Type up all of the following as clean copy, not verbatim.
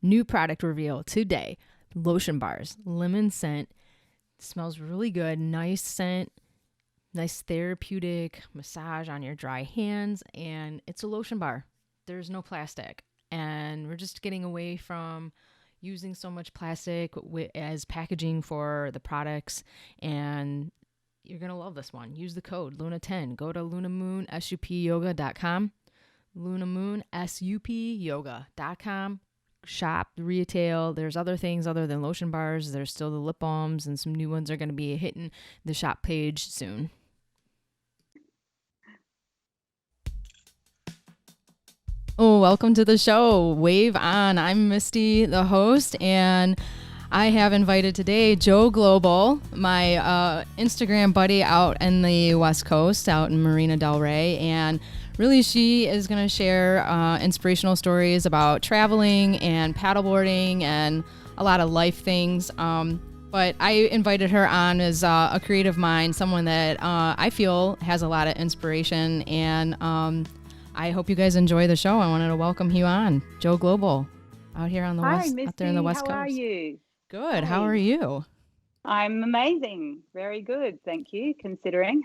New product reveal today. Lotion bars, lemon scent. Smells really good. Nice scent. Nice therapeutic massage on your dry hands. And it's a lotion bar. There's no plastic. And we're just getting away from using so much plastic as packaging for the products. And you're going to love this one. Use the code LUNA10. Go to lunamoonsupyoga.com. lunamoonsupyoga.com. Shop, retail. There's other things other than lotion bars. There's still the lip balms, and some new ones are going to be hitting the shop page soon. Oh, welcome to the show. Wave on. I'm Misty, the host, and I have invited today JoGlobal, my Instagram buddy out in the West Coast, out in Marina Del Rey, and really she is going to share inspirational stories about traveling and paddleboarding and a lot of life things. But I invited her on as a creative mind, someone that I feel has a lot of inspiration, and I hope you guys enjoy the show. I wanted to welcome you on, JoGlobal, out here on the Hi, West, Misty. out there in the West Coast. How are you? Good. Hi. How are you? I'm amazing. Very good. Thank you, considering.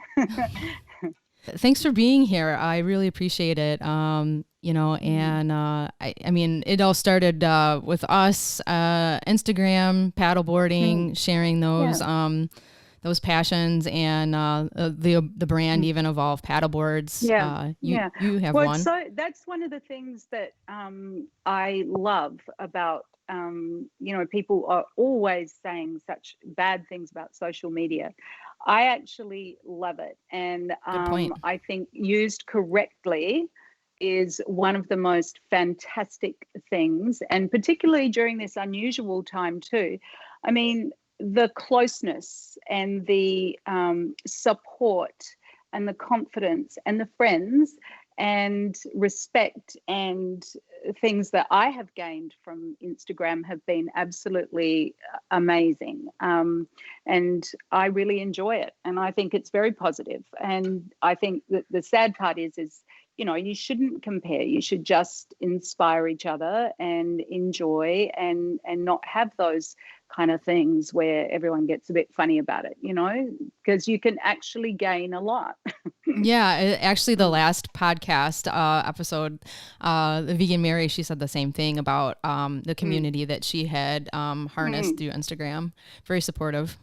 Thanks for being here. I really appreciate it. And I mean, it all started with us, Instagram, paddleboarding, sharing those passions, and the brand even evolved paddleboards. You have one. So that's one of the things that I love about people are always saying such bad things about social media. I actually love it, and I think used correctly is one of the most fantastic things, and particularly during this unusual time too. I mean, the closeness and the support and the confidence and the friends and respect and things that I have gained from Instagram have been absolutely amazing. And I really enjoy it. And I think it's very positive. And I think that the sad part is, you shouldn't compare. You should just inspire each other and enjoy and not have those kind of things where everyone gets a bit funny about it, because you can actually gain a lot. Yeah, actually the last podcast episode, the Vegan Mary, she said the same thing about the community that she had harnessed through Instagram. Very supportive.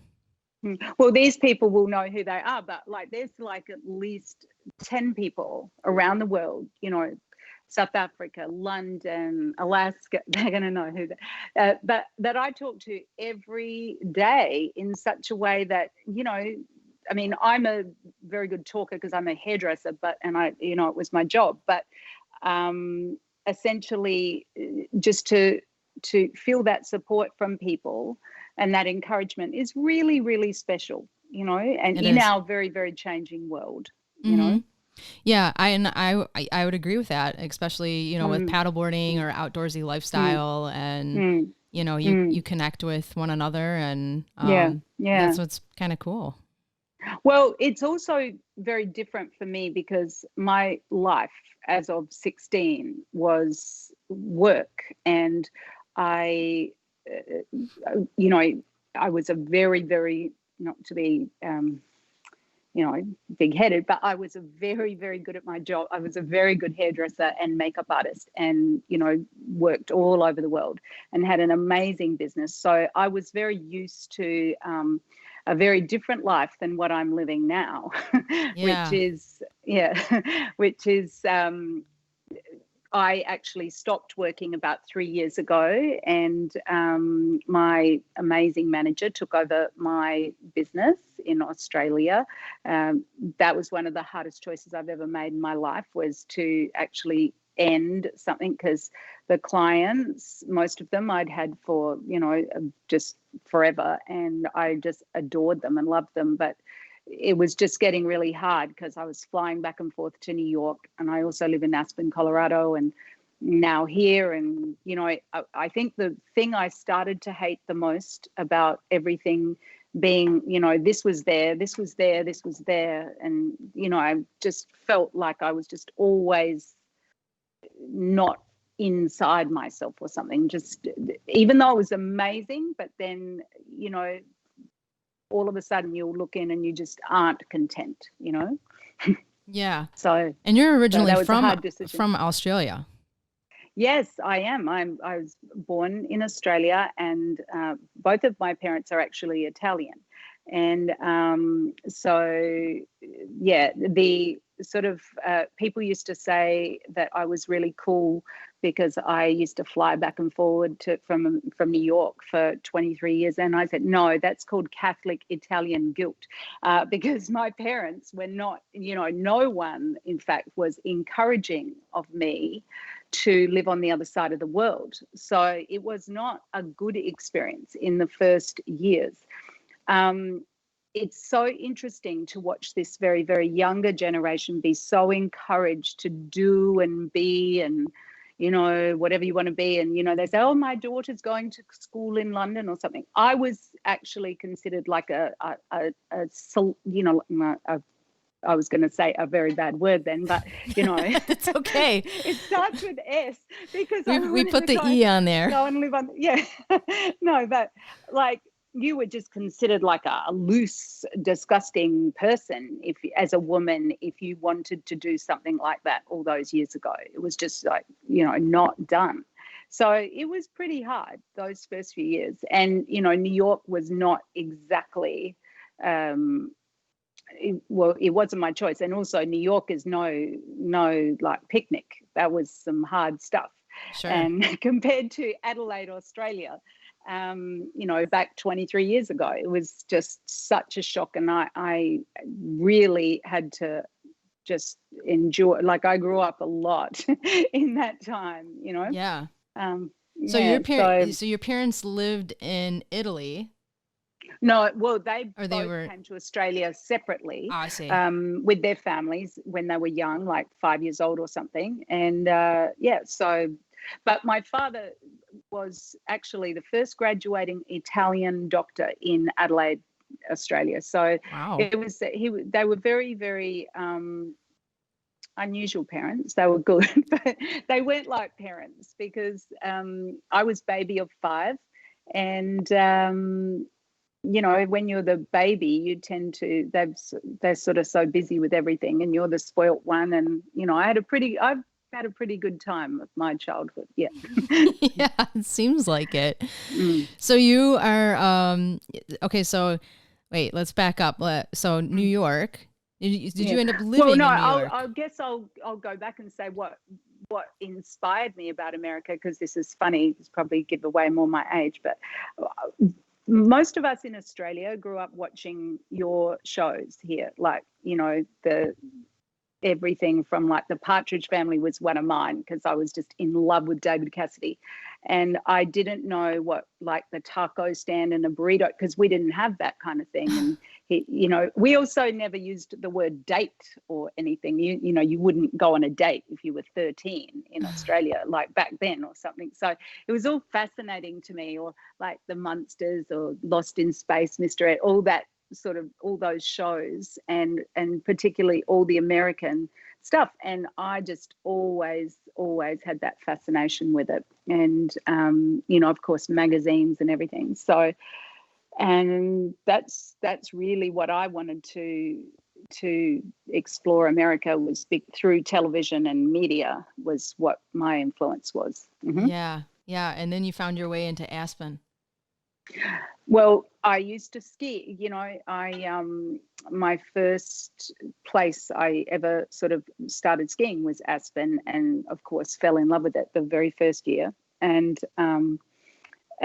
Well, these people will know who they are, but there's at least 10 people around the world, South Africa, London, Alaska, they're going to know who but that I talk to every day in such a way that, I mean, I'm a very good talker because I'm a hairdresser, it was my job, but essentially just to feel that support from people and that encouragement is really, really special, and in our very, very changing world, you know. Yeah, I would agree with that, especially, with paddleboarding or outdoorsy lifestyle, and you connect with one another, and that's what's kind of cool. Well, it's also very different for me because my life as of 16 was work, and I was a very, very, not to be big-headed, but I was a very, very good at my job. I was a very good hairdresser and makeup artist, and worked all over the world and had an amazing business. So I was very used to a very different life than what I'm living now, which is I actually stopped working about 3 years ago, and my amazing manager took over my business in Australia. That was one of the hardest choices I've ever made in my life, was to actually end something, because the clients, most of them I'd had for, just forever, and I just adored them and loved them. But it was just getting really hard because I was flying back and forth to New York, and I also live in Aspen, Colorado, and now here. And, I think the thing I started to hate the most about everything being, this was there, this was there, this was there. And, I just felt like I was just always not inside myself or something, just even though it was amazing, but then, you know, all of a sudden you'll look in and you just aren't content, you know? Yeah. So, and you're originally that was a hard decision. from Australia. Yes, I am. I was born in Australia, and both of my parents are actually Italian. And so, yeah, the sort of people used to say that I was really cool because I used to fly back and forward from New York for 23 years. And I said, no, that's called Catholic Italian guilt, because my parents were not, you know, no one, in fact, was encouraging of me to live on the other side of the world. So it was not a good experience in the first years. It's so interesting to watch this very, very younger generation be so encouraged to do and be and, you know, whatever you want to be. And, you know, they say, oh, my daughter's going to school in London or something. I was actually considered like I was going to say a very bad word then, but, you know. It's okay. It starts with S because we put the E on there. Go and live on, yeah. No, but like, you were just considered like a loose, disgusting person if, as a woman, if you wanted to do something like that all those years ago. It was just like, you know, not done. So it was pretty hard those first few years. And, you know, New York was not exactly, it wasn't my choice. And also New York is no like picnic. That was some hard stuff. Sure. And compared to Adelaide, Australia, you know, back 23 years ago, it was just such a shock. And I really had to just endure, like I grew up a lot in that time, you know? Yeah. So your parents lived in Italy. No, well, they came to Australia separately. I see. With their families when they were young, like 5 years old or something. And but my father was actually the first graduating Italian doctor in Adelaide, Australia. So wow. They were very, very unusual parents. They were good, but they weren't like parents because I was baby of 5, and you know, when you're the baby, you tend to, they're sort of so busy with everything, and you're the spoilt one. And, you know, I've had a pretty good time of my childhood. Yeah. Yeah, it seems like it. So you are, okay, so wait, let's back up. So New York, did you end up living in New York? I guess I'll go back and say what inspired me about America, because this is funny. It's probably give away more my age, but most of us in Australia grew up watching your shows here, like, you know, everything from like the Partridge Family was one of mine because I was just in love with David Cassidy. And I didn't know what like the taco stand and a burrito, because we didn't have that kind of thing. And you know, we also never used the word date or anything. You know, you wouldn't go on a date if you were 13 in Australia, like back then or something. So it was all fascinating to me, or like the Munsters or Lost in Space, Mr. Ed, all that sort of, all those shows, and particularly all the American stuff. And I just always had that fascination with it. And, you know, of course, magazines and everything. So, and that's really what I wanted to explore America, was through television and media was what my influence was. Mm-hmm. Yeah. And then you found your way into Aspen. Well, I used to ski. You know, my first place I ever sort of started skiing was Aspen, and of course fell in love with it the very first year. And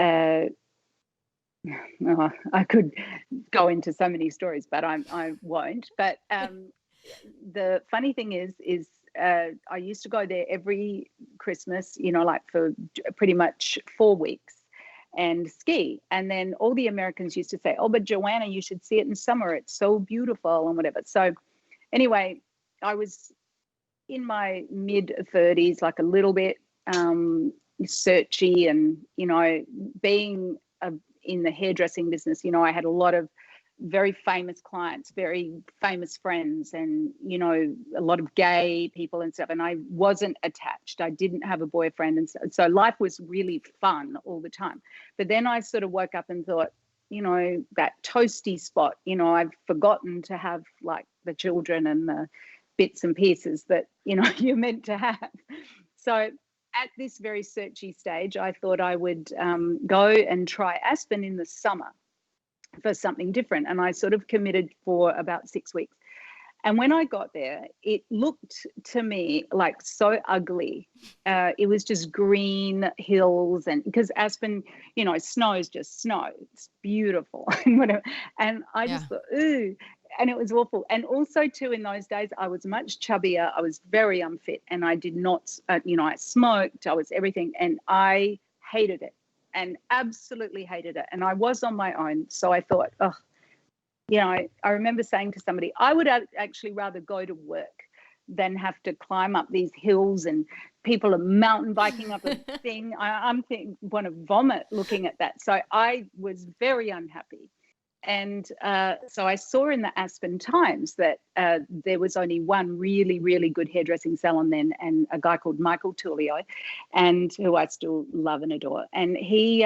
I could go into so many stories, but I won't. But the funny thing is I used to go there every Christmas, you know, like for pretty much 4 weeks, and ski. And then all the Americans used to say, oh, but Joanna, you should see it in summer. It's so beautiful and whatever. So anyway, I was in my mid-30s, like a little bit searchy, and, you know, being in the hairdressing business, you know, I had a lot of very famous clients, very famous friends, and, you know, a lot of gay people and stuff. And I wasn't attached. I didn't have a boyfriend. And so life was really fun all the time. But then I sort of woke up and thought, you know, that toasty spot, you know, I've forgotten to have like the children and the bits and pieces that, you know, you're meant to have. So at this very searchy stage, I thought I would go and try Aspen in the summer for something different. And I sort of committed for about 6 weeks. And when I got there, it looked to me like so ugly. It was just green hills, and because Aspen, you know, snow is just snow. It's beautiful and whatever. And I just thought, ooh, and it was awful. And also too, in those days, I was much chubbier. I was very unfit, and I did not, you know, I smoked. I was everything, and I hated it, and absolutely hated it. And I was on my own, so I thought, oh. You know, I remember saying to somebody, I would actually rather go to work than have to climb up these hills, and people are mountain biking up a thing. I'm want to vomit looking at that. So I was very unhappy. And so I saw in the Aspen Times that there was only one really, really good hairdressing salon then, and a guy called Michael Tullio, and who I still love and adore. And he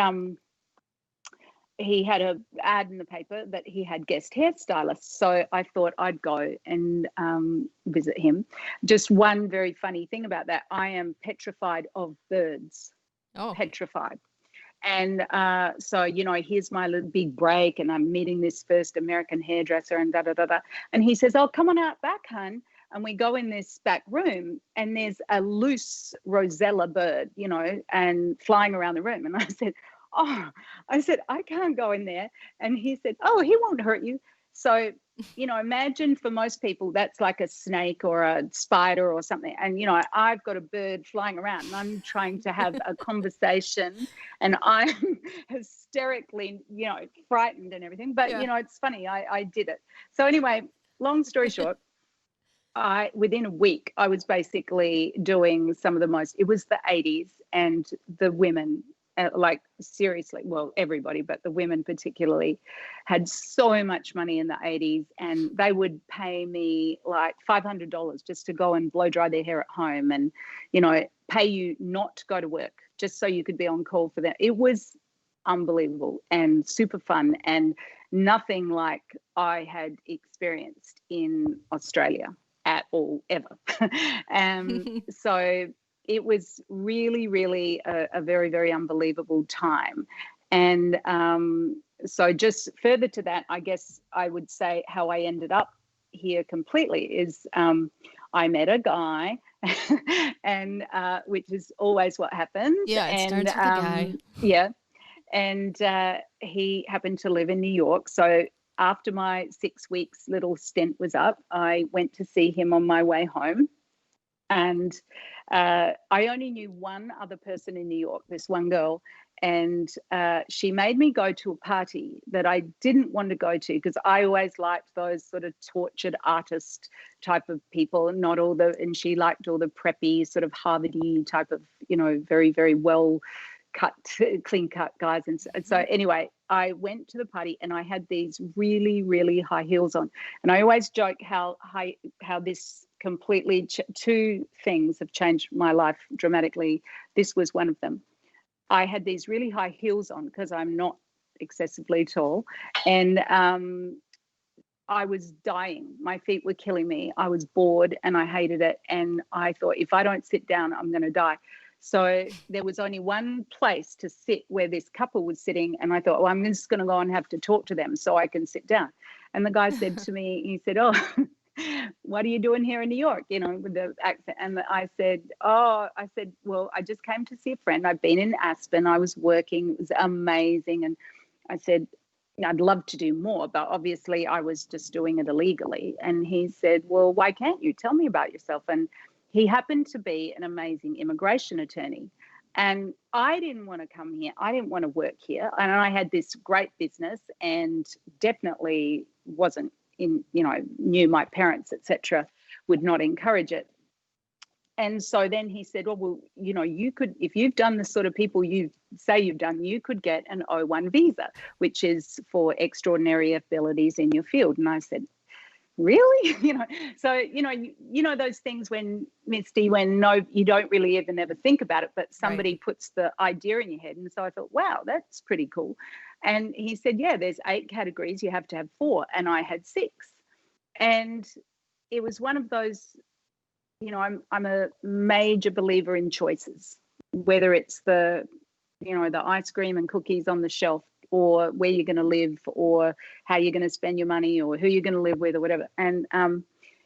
had an ad in the paper that he had guest hairstylists. So I thought I'd go and visit him. Just one very funny thing about that, I am petrified of birds. Petrified. And so, you know, here's my little big break, and I'm meeting this first American hairdresser and da-da-da-da. And he says, oh, come on out back, hun. And we go in this back room, and there's a loose rosella bird, you know, and flying around the room. And I said, I can't go in there. And he said, oh, he won't hurt you. So, you know, imagine for most people, that's like a snake or a spider or something. And, you know, I've got a bird flying around, and I'm trying to have a conversation, and I'm hysterically, you know, frightened and everything. But, you know, it's funny. I did it. So anyway, long story short, within a week, I was basically doing some of the most, it was the 80s, and the women, like seriously, well, everybody, but the women particularly, had so much money in the 80s, and they would pay me like $500 just to go and blow dry their hair at home, and, you know, pay you not to go to work just so you could be on call for them. It was unbelievable and super fun, and nothing like I had experienced in Australia at all, ever. So it was really, really a very, very unbelievable time. And so just further to that, I guess I would say how I ended up here completely is I met a guy, and which is always what happens. Yeah, it starts with a guy. Yeah. And he happened to live in New York. So after my 6 weeks little stint was up, I went to see him on my way home. And I only knew one other person in New York, this one girl, and she made me go to a party that I didn't want to go to, because I always liked those sort of tortured artist type of people, and she liked all the preppy sort of Harvard-y type of, you know, very, very well cut, clean cut guys. And so anyway, I went to the party, and I had these really, really high heels on. And I always joke how this completely two things have changed my life dramatically. This was one of them. I had these really high heels on because I'm not excessively tall, and I was dying. My feet were killing me. I was bored, and I hated it. And I thought, if I don't sit down, I'm going to die. So there was only one place to sit where this couple was sitting. And I thought, well, I'm just going to go and have to talk to them so I can sit down. And the guy said to me, he said, oh, what are you doing here in New York? You know, with the accent. And I said, well, I just came to see a friend. I've been in Aspen. I was working. It was amazing. And I said, I'd love to do more, but obviously I was just doing it illegally. And he said, well, why can't you? Tell me about yourself. And he happened to be an amazing immigration attorney. And I didn't want to come here. I didn't want to work here. And I had this great business, and definitely wasn't in, you know, knew my parents, etc., would not encourage it. And so then he said, well, you know, you could, if you've done the sort of people you say you've done, you could get an O1 visa, which is for extraordinary abilities in your field. And I said, really? You know, so, you know, those things when, Misty, when you don't really even ever think about it, but somebody puts the idea in your head. And so I thought, wow, that's pretty cool. And he said, yeah, there's 8 categories. You have to have 4. And I had 6. And it was one of those, you know, I'm a major believer in choices, whether it's the, you know, the ice cream and cookies on the shelf, or where you're going to live, or how you're going to spend your money, or who you're going to live with, or whatever. And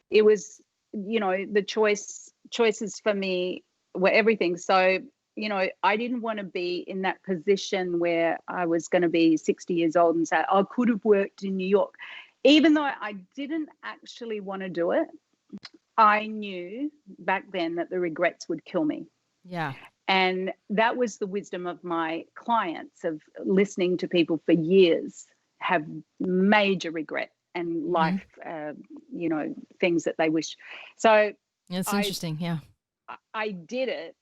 it was, you know, the choices for me were everything. So, you know, I didn't want to be in that position where I was going to be 60 years old and say, I could have worked in New York. Even though I didn't actually want to do it, I knew back then that the regrets would kill me. Yeah. And that was the wisdom of my clients, of listening to people for years have major regret and life, you know, things that they wish. So it's interesting. Yeah. I did it,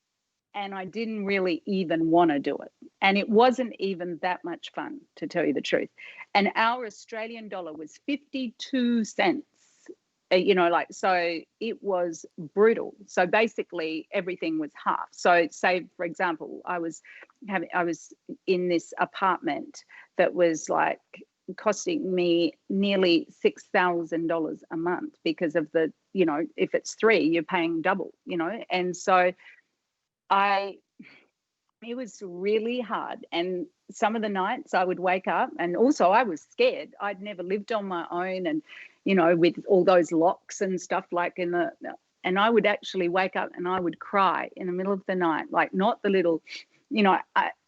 and I didn't really even want to do it. And it wasn't even that much fun, to tell you the truth. And our Australian dollar was 52 cents. You know, like, so it was brutal. So basically everything was half. So say, for example, I was in this apartment that was like costing me nearly $6,000 a month because of the, you know, if it's 3, you're paying double, you know. And so it was really hard. And some of the nights I would wake up, and also I was scared. I'd never lived on my own, and, you know, with all those locks and stuff, like and I would actually wake up and I would cry in the middle of the night, like not the little, you know,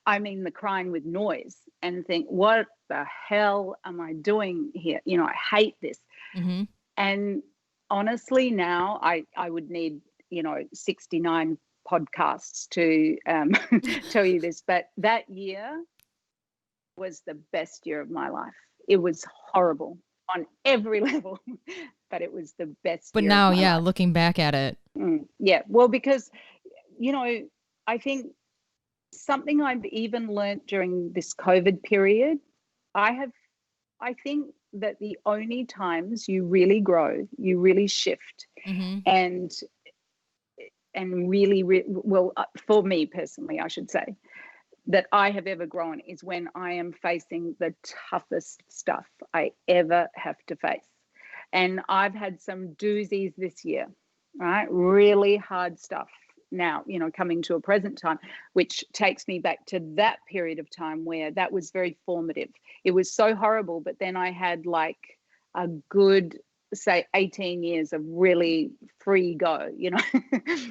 I mean the crying with noise, and think, what the hell am I doing here? You know, I hate this. Mm-hmm. And honestly, now I would need, you know, 69 podcasts to tell you this, but that year was the best year of my life. It was horrible on every level, but it was the best. But year now, of my life. looking back at it. Yeah, well, because, you know, I think something I've even learned during this COVID period, I think that the only times you really grow, you really shift, and really, well, for me personally, I should say, that I have ever grown is when I am facing the toughest stuff I ever have to face. And I've had some doozies this year, right? Really hard stuff. Now, you know, coming to a present time, which takes me back to that period of time where that was very formative. It was so horrible, but then I had like a good, say, 18 years of really free go, you know,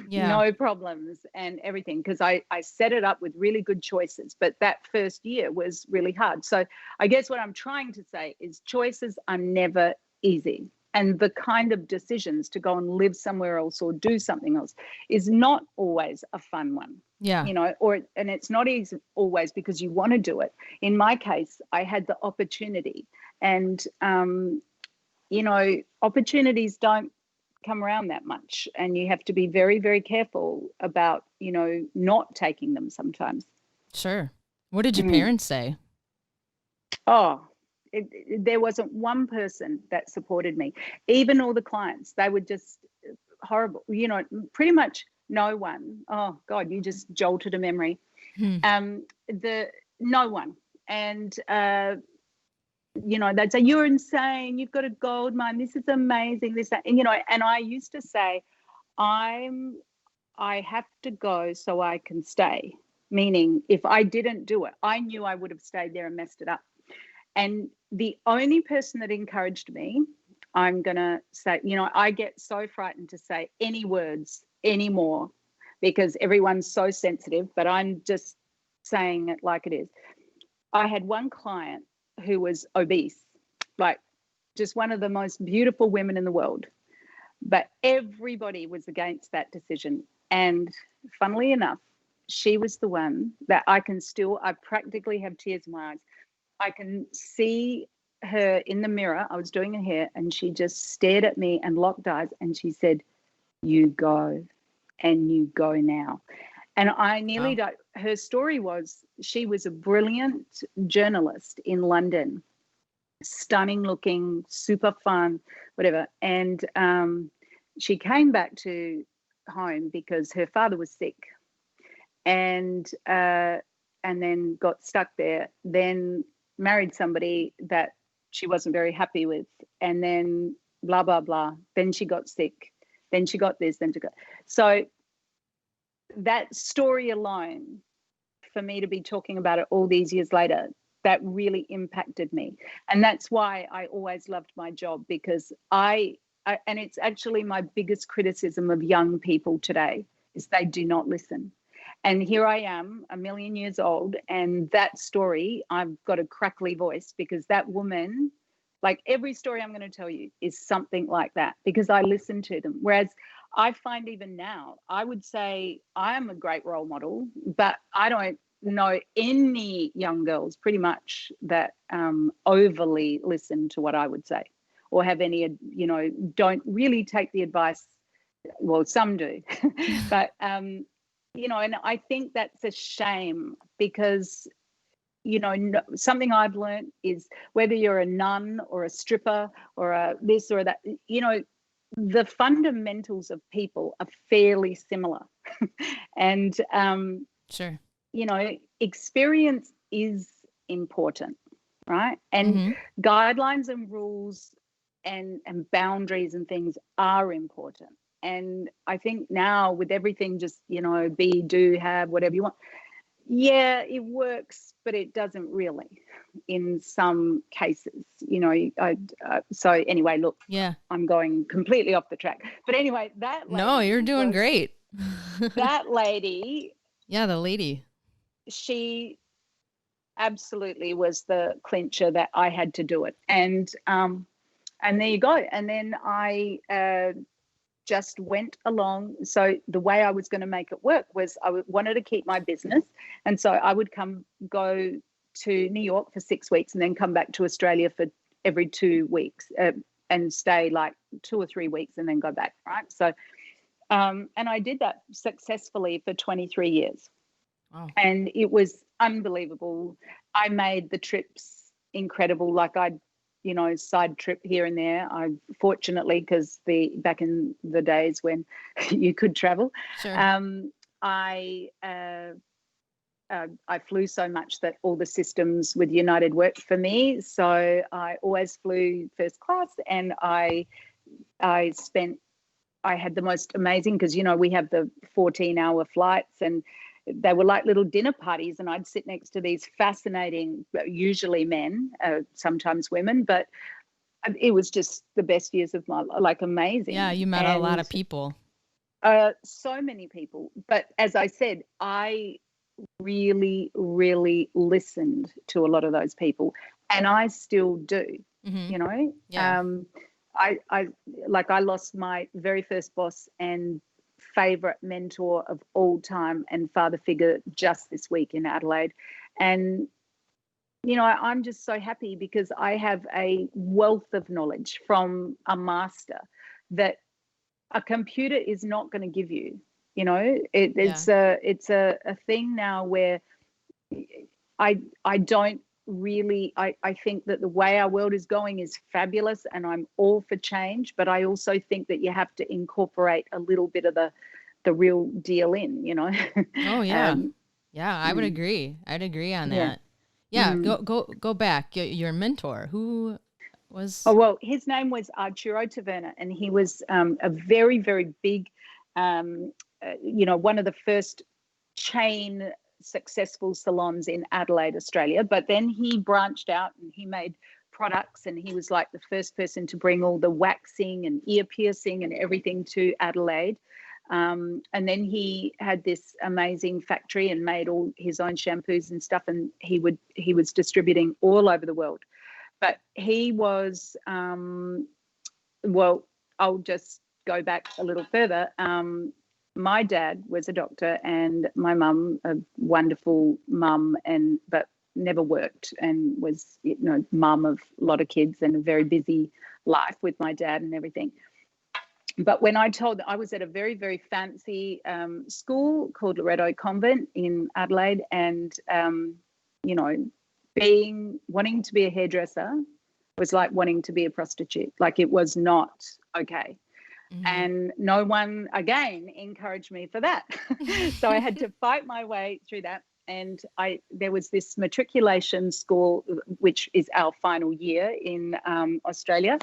no problems and everything, because I set it up with really good choices. But that first year was really hard. So I guess what I'm trying to say is choices are never easy. And the kind of decisions to go and live somewhere else or do something else is not always a fun one. Yeah. You know, and it's not easy always because you want to do it. In my case, I had the opportunity, and you know, opportunities don't come around that much, and you have to be very, very careful about, you know, not taking them sometimes. Sure. What did your parents say? Oh, there wasn't one person that supported me. Even all the clients, they were just horrible. You know, pretty much no one. Oh God, you just jolted a memory. No one. And you know, they'd say, you're insane, you've got a gold mine, this is amazing, this, that. And, you know, and I used to say, I have to go so I can stay. Meaning, if I didn't do it, I knew I would have stayed there and messed it up. And the only person that encouraged me, I'm going to say, you know, I get so frightened to say any words anymore because everyone's so sensitive, but I'm just saying it like it is. I had one client who was obese, like just one of the most beautiful women in the world, but everybody was against that decision. And funnily enough, she was the one that I practically have tears in my eyes. I can see her in the mirror. I was doing her hair and she just stared at me and locked eyes and she said, you go. and you go now. And I nearly Wow. died. Her story was she was a brilliant journalist in London, stunning looking, super fun, whatever. And she came back to home because her father was sick, and then got stuck there. Then married somebody that she wasn't very happy with, and then blah blah blah. Then she got sick. Then she got this. Then she got so. That story alone, for me to be talking about it all these years later, that really impacted me. And that's why I always loved my job, because and it's actually my biggest criticism of young people today is they do not listen. And here I am, a million years old, and that story, I've got a crackly voice because that woman, like every story I'm going to tell you is something like that, because I listen to them. Whereas I find even now, I would say I am a great role model, but I don't know any young girls pretty much that overly listen to what I would say, or have any, don't really take the advice. Well, some do, but, and I think that's a shame, because something I've learned is whether you're a nun or a stripper or a this or that, the fundamentals of people are fairly similar. And, Sure. experience is important, right? And guidelines and rules and boundaries and things are important. And I think now with everything just, be, do, have, whatever you want, yeah, it works, but it doesn't really in some cases, so anyway, look, Yeah. I'm going completely off the track. But anyway, No, you're doing great. That lady. Yeah, the lady. She absolutely was the clincher that I had to do it. And there you go. And then I just went along. So the way I was going to make it work was I wanted to keep my business. And so I would go to New York for 6 weeks and then come back to Australia for every 2 weeks and stay like 2 or 3 weeks and then go back, right? So, and I did that successfully for 23 years. Wow. And it was unbelievable. I made the trips incredible. Like side trip here and there. I fortunately, because back in the days when you could travel, sure. I flew so much that all the systems with United worked for me. So I always flew first class, and I had the most amazing, because we have the 14-hour flights, and they were like little dinner parties, and I'd sit next to these fascinating, usually men, sometimes women, but it was just the best years of my life, like amazing. Yeah, you met a lot of people. So many people. But as I said, I really, really listened to a lot of those people, and I still do, Yeah. I lost my very first boss and favorite mentor of all time and father figure just this week in Adelaide. And, I'm just so happy because I have a wealth of knowledge from a master that a computer is not going to give you. It's a thing now where I don't really, I think that the way our world is going is fabulous, and I'm all for change, but I also think that you have to incorporate a little bit of the real deal in, Oh yeah. Yeah, I would agree. I'd agree on that. Yeah, go back. Your mentor, who was? Oh, well, his name was Arturo Taverna, and he was a very, very big, one of the first chain successful salons in Adelaide, Australia. But then he branched out and he made products, and he was like the first person to bring all the waxing and ear piercing and everything to Adelaide. And then he had this amazing factory and made all his own shampoos and stuff, and he was distributing all over the world. But he was, well, I'll just go back a little further. My dad was a doctor, and my mum, a wonderful mum, but never worked, and was, mum of a lot of kids and a very busy life with my dad and everything. But when I was at a very, very fancy school called Loretto Convent in Adelaide, and you know, wanting to be a hairdresser was like wanting to be a prostitute. Like, it was not okay. Mm-hmm. And no one, again, encouraged me for that. So I had to fight my way through that. And there was this matriculation school, which is our final year in Australia.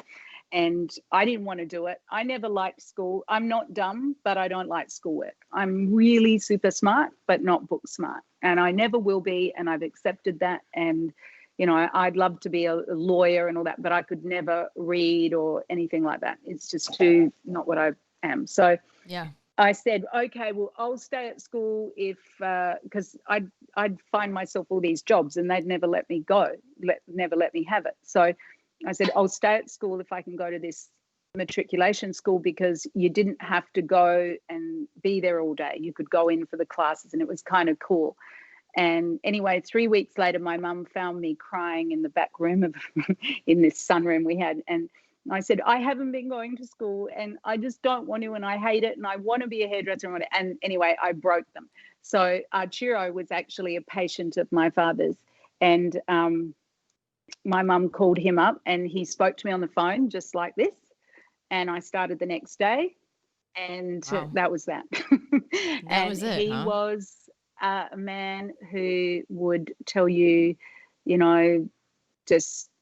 And I didn't want to do it. I never liked school. I'm not dumb, but I don't like schoolwork. I'm really super smart, but not book smart. And I never will be. And I've accepted that. And, you know, I'd love to be a lawyer and all that, but I could never read or anything like that. It's just too not what I am. So yeah, I said, okay, well, I'll stay at school because I'd find myself all these jobs and they'd never let me go, never let me have it. So I said, I'll stay at school if I can go to this matriculation school, because you didn't have to go and be there all day. You could go in for the classes, and it was kind of cool. And anyway, 3 weeks later, my mum found me crying in the back room in this sunroom we had. And I said, I haven't been going to school and I just don't want to, and I hate it, and I want to be a hairdresser. And anyway, I broke them. So Arturo was actually a patient of my father's, and my mum called him up and he spoke to me on the phone just like this. And I started the next day, and wow. that was that. That was it, he huh? was a man who would tell you, you know,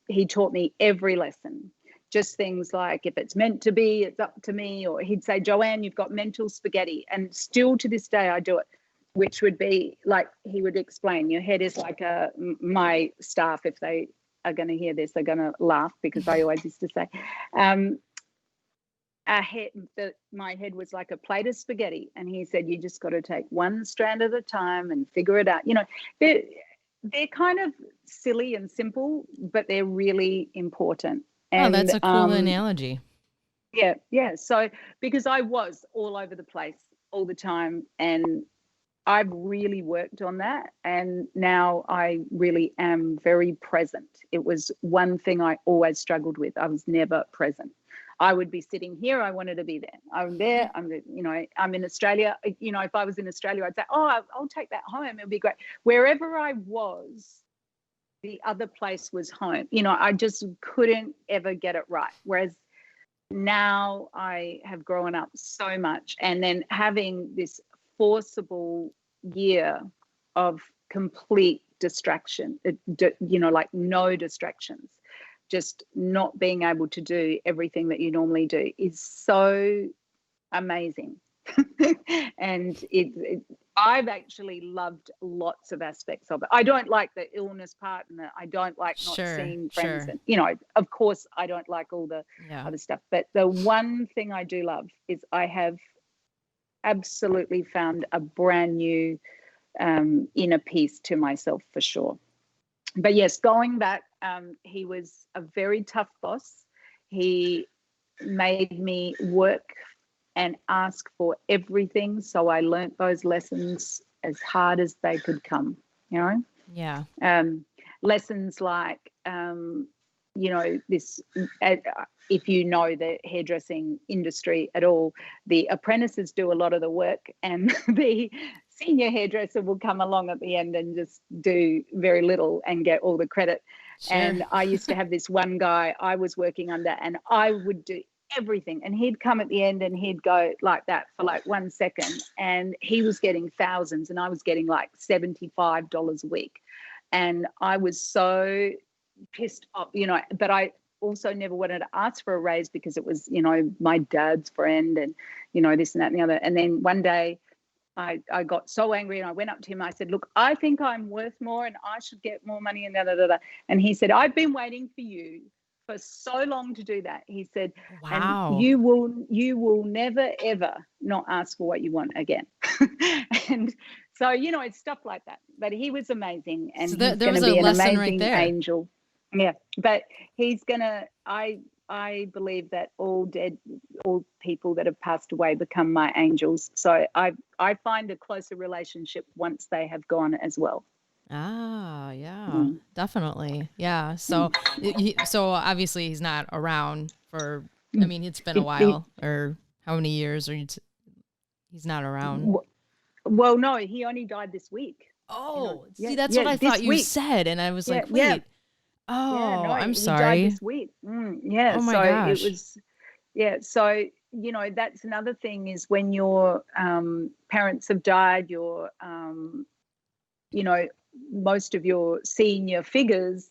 he taught me every lesson. Just things like, if it's meant to be, it's up to me. Or he'd say, Joanne, you've got mental spaghetti. And still to this day, I do it, which would be like, he would explain, your head is like my staff, if they are going to hear this, they're going to laugh, because I always used to say, my head was like a plate of spaghetti. And he said, you just got to take one strand at a time and figure it out. You know, they're kind of silly and simple, but they're really important. And, that's a cool analogy. Yeah. So, because I was all over the place all the time, and I've really worked on that. And now I really am very present. It was one thing I always struggled with. I was never present. I would be sitting here, I wanted to be there. I'm there, I'm in Australia. You know, if I was in Australia, I'd say, oh, I'll take that home. It'll be great. Wherever I was, the other place was home. You know, I just couldn't ever get it right. Whereas now I have grown up so much, and then having this forcible year of complete distraction, you know, like no distractions, just not being able to do everything that you normally do is so amazing. And I've actually loved lots of aspects of it. I don't like the illness part, and I don't like not seeing friends. And, you know, of course, I don't like all the other stuff. But the one thing I do love is I have absolutely found a brand new inner peace to myself, for sure. But yes, going back, he was a very tough boss. He made me work and ask for everything. So I learnt those lessons as hard as they could come, you know? Yeah. Lessons like, you know, this, if you know the hairdressing industry at all, the apprentices do a lot of the work, and the senior hairdresser will come along at the end and just do very little and get all the credit. Sure. And I used to have this one guy I was working under, and I would do everything, and he'd come at the end and he'd go like that for like 1 second, and he was getting thousands and I was getting like $75 a week. And I was so pissed off, you know, but I also never wanted to ask for a raise, because it was, you know, my dad's friend and, you know, this and that and the other. And then one day I got so angry, and I went up to him. I said, look, I think I'm worth more and I should get more money, and da. And he said, I've been waiting for you for so long to do that. He said, wow, and you will never ever not ask for what you want again. And so, you know, it's stuff like that. But he was amazing, and so he's there was going to a be an lesson amazing right there. angel. Yeah, but he's gonna. I believe that all people that have passed away become my angels. So I find a closer relationship once they have gone as well. Ah, yeah, definitely. Yeah. So, so obviously he's not around for, I mean, it's been a while, or how many years or he's not around? Well, no, he only died this week. Oh, Yeah, see, that's what yeah, I this thought you week. said. And I was Yeah, like, yeah, wait, yeah. oh, No, I'm he died sorry. this week. Yeah, Oh my so it gosh. was. Yeah, so that's another thing is when your parents have died, your you know, most of your senior figures,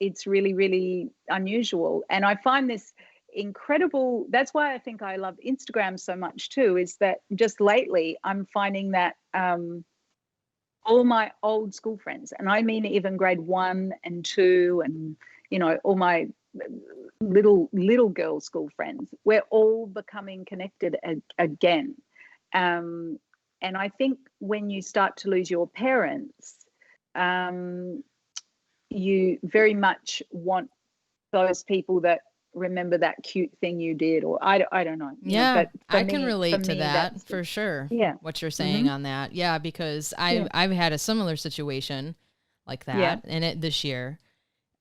it's really, really unusual. And I find this incredible. That's why I think I love Instagram so much too, is that just lately I'm finding that all my old school friends, and I mean even grade 1 and 2, and, all my little girl school friends, we're all becoming connected again. Um, and I think when you start to lose your parents, you very much want those people that remember that cute thing you did, or I don't know, Yeah, but I can relate to that that's for sure. yeah. What you're saying Mm-hmm. on that. Yeah, because Yeah. I've had a similar situation like Yeah. that in it this year.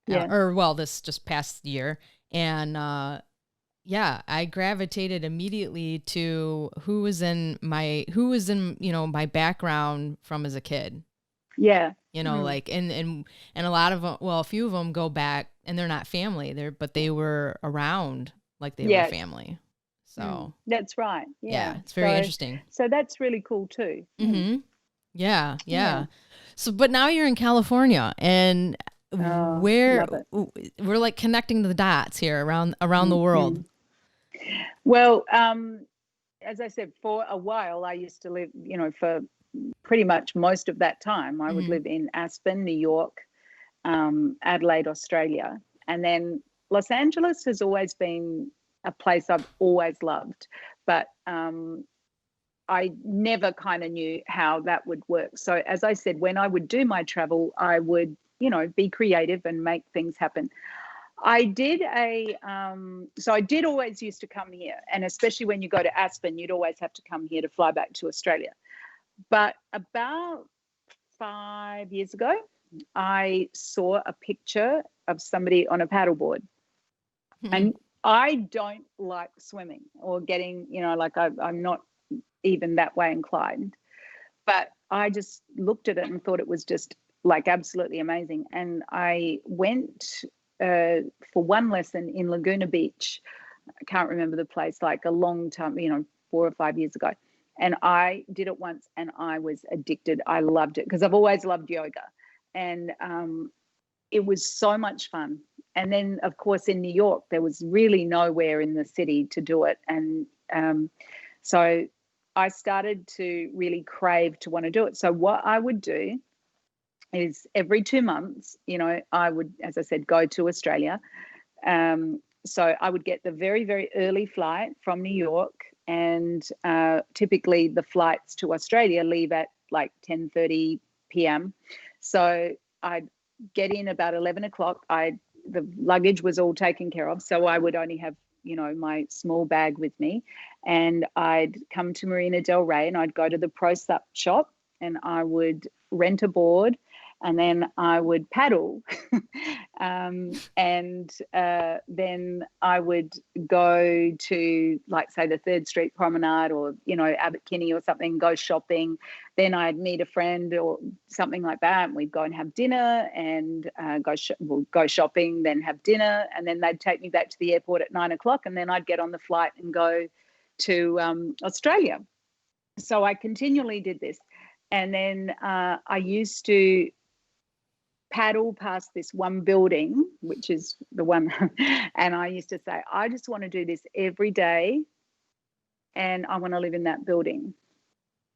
Yeah. Or well, this just past year. And yeah, I gravitated immediately to who was in my background from as a kid. Yeah. Like and a lot of them, well, a few of them go back and they're not family there, but they were around like they were Yes. family. So That's right. yeah, Yeah. it's very interesting. So that's really cool too. Mm-hmm. Yeah, Yeah. yeah. So, but now you're in California, and Oh, where love it. we're like connecting the dots here around the world. Well, as I said, for a while, I used to live, for pretty much most of that time, I would Mm-hmm. live in Aspen, New York, Adelaide, Australia. And then Los Angeles has always been a place I've always loved. But I never kind of knew how that would work. So, as I said, when I would do my travel, I would, be creative and make things happen. I did so I did always used to come here. And especially when you go to Aspen, you'd always have to come here to fly back to Australia. But about 5 years ago, I saw a picture of somebody on a paddleboard. Mm-hmm. And I don't like swimming or getting, like I'm not even that way inclined. But I just looked at it and thought it was just like absolutely amazing. And I went for one lesson in Laguna Beach. I can't remember the place, like a long time, 4 or 5 years ago. And I did it once and I was addicted. I loved it because I've always loved yoga. And it was so much fun. And then, of course, in New York, there was really nowhere in the city to do it. And so I started to really crave to want to do it. So what I would do is every 2 months, I would, as I said, go to Australia. So I would get the very, very early flight from New York, and typically the flights to Australia leave at like 10:30 p.m. So I'd get in about 11 o'clock. The luggage was all taken care of, so I would only have my small bag with me, and I'd come to Marina Del Rey and I'd go to the Pro SUP shop and I would rent a board, and then I would paddle. And then I would go to, like, say, the 3rd Street Promenade or, Abbot Kinney or something, go shopping. Then I'd meet a friend or something like that, and we'd go and have dinner and we'll go shopping, then have dinner, and then they'd take me back to the airport at 9 o'clock, and then I'd get on the flight and go to Australia. So I continually did this. And then I used to paddle past this one building, which is the one, and I used to say, I just want to do this every day and I want to live in that building.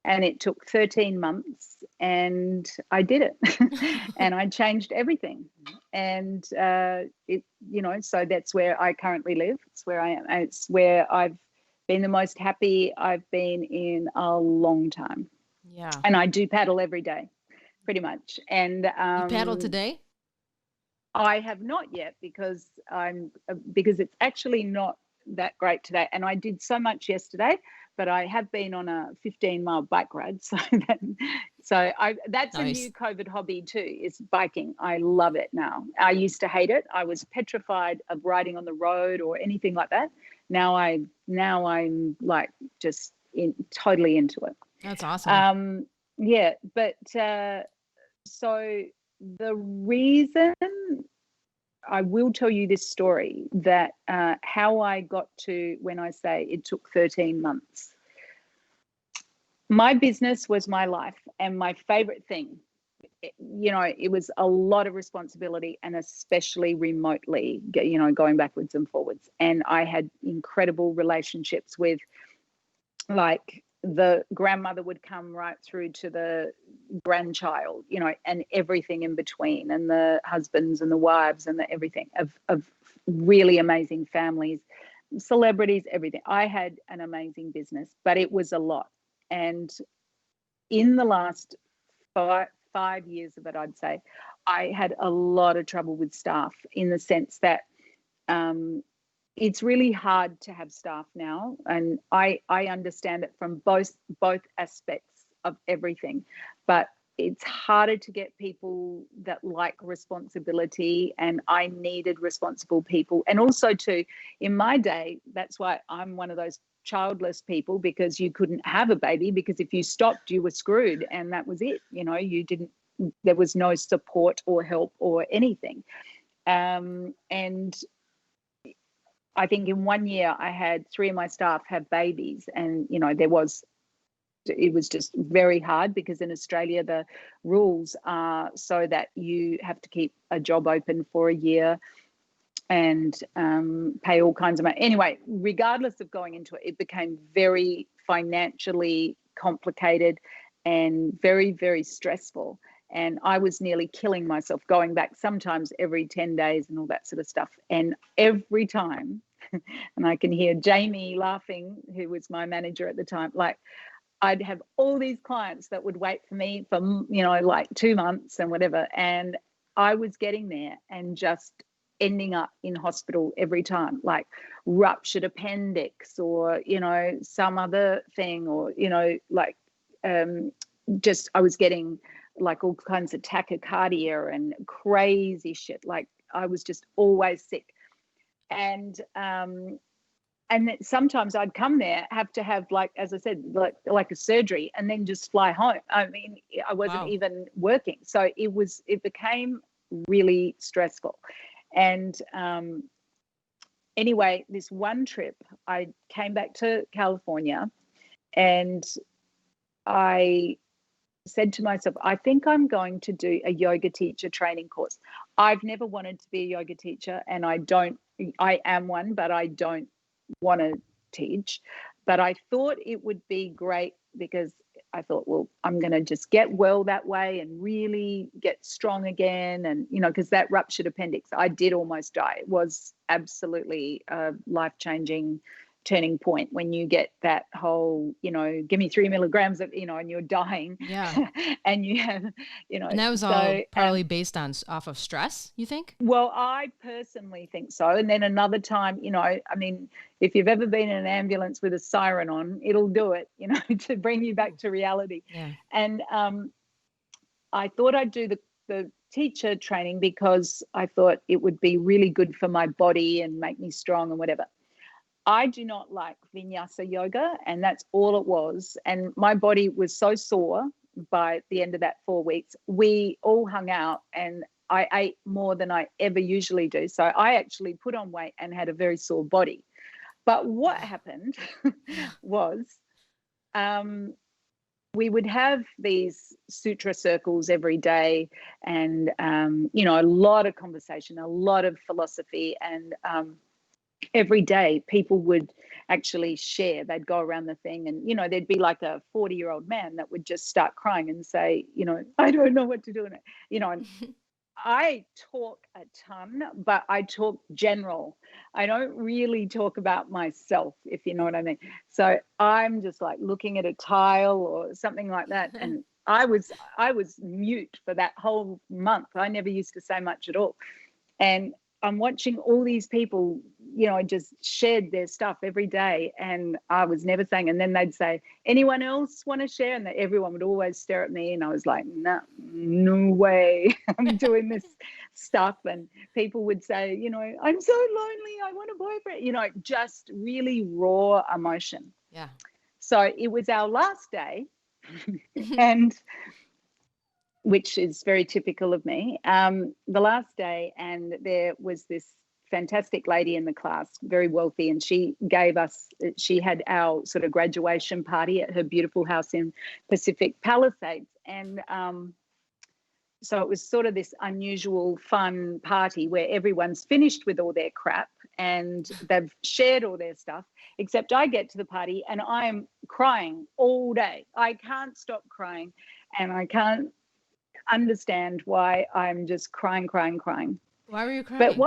And it took 13 months and I did it. And I changed everything. And so that's where I currently live. It's where I am. It's where I've been the most happy I've been in a long time. Yeah. And I do paddle every day, pretty much. And you paddled today? I have not yet because it's actually not that great today. And I did so much yesterday, but I have been on a 15-mile bike ride. So that's Nice. a new COVID hobby too, is biking. I love it now. I used to hate it. I was petrified of riding on the road or anything like that. Now I'm like just totally into it. That's awesome. Yeah, but so the reason I will tell you this story, that how I got to, when I say it took 13 months. My business was my life and my favorite thing. It was a lot of responsibility, and especially remotely, going backwards and forwards. And I had incredible relationships with, like, the grandmother would come right through to the grandchild, and everything in between, and the husbands and the wives and the everything of really amazing families, celebrities, everything. I had an amazing business, but it was a lot. And in the last 5 years of it, I'd say, I had a lot of trouble with staff, in the sense that it's really hard to have staff now, and I understand it from both aspects of everything, but it's harder to get people that like responsibility, and I needed responsible people. And also too, in my day, that's why I'm one of those childless people, because you couldn't have a baby, because if you stopped, you were screwed, and that was it. There was no support or help or anything. And I think in 1 year I had 3 of my staff have babies, and it was just very hard, because in Australia the rules are so that you have to keep a job open for a year and pay all kinds of money. Anyway, regardless of going into it, it became very financially complicated and very, very stressful. And I was nearly killing myself, going back sometimes every 10 days and all that sort of stuff. And every time, and I can hear Jamie laughing, who was my manager at the time, like, I'd have all these clients that would wait for me for, like 2 months and whatever. And I was getting there and just ending up in hospital every time, like ruptured appendix, or, some other thing, or, like just I was getting like all kinds of tachycardia and crazy shit. Like, I was just always sick. And then sometimes I'd come there, have to have, like, as I said, like a surgery, and then just fly home. I mean, I wasn't even working. So it became really stressful. And anyway, this one trip, I came back to California, and I said to myself, I think I'm going to do a yoga teacher training course. I've never wanted to be a yoga teacher, and I am one, but I don't want to teach. But I thought it would be great, because I thought, well, I'm going to just get well that way and really get strong again. And, because that ruptured appendix, I did almost die. It was absolutely a life-changing turning point when you get that whole, give me 3 milligrams of, and you're dying. Yeah. And you have, And that was all partly based off of stress, you think? Well, I personally think so. And then another time, I mean, if you've ever been in an ambulance with a siren on, it'll do it, to bring you back to reality. Yeah. And I thought I'd do the teacher training, because I thought it would be really good for my body and make me strong and whatever. I do not like vinyasa yoga, and that's all it was. And my body was so sore by the end of that 4 weeks. We all hung out, and I ate more than I ever usually do. So I actually put on weight and had a very sore body. But what happened was we would have these sutra circles every day, and, a lot of conversation, a lot of philosophy, and every day people would actually share. They'd go around the thing, and there'd be like a 40-year-old man that would just start crying and say, I don't know what to do. And I talk a ton, but I talk general. I don't really talk about myself, if you know what I mean. So I'm just like looking at a tile or something like that, and I was mute for that whole month. I never used to say much at all. And I'm watching all these people, you know, just shared their stuff every day, and I was never saying. And then they'd say, "Anyone else want to share?" And everyone would always stare at me, and I was like, "No, no way, I'm doing this stuff." And people would say, you know, "I'm so lonely, I want a boyfriend," you know, just really raw emotion. Yeah. So it was our last day, and which is very typical of me. The last day, and there was this fantastic lady in the class, very wealthy, and she had our sort of graduation party at her beautiful house in Pacific Palisades. And so it was sort of this unusual, fun party where everyone's finished with all their crap and they've shared all their stuff, except I get to the party and I'm crying all day. I can't stop crying, and I can't understand why I'm just crying. Why were you crying? But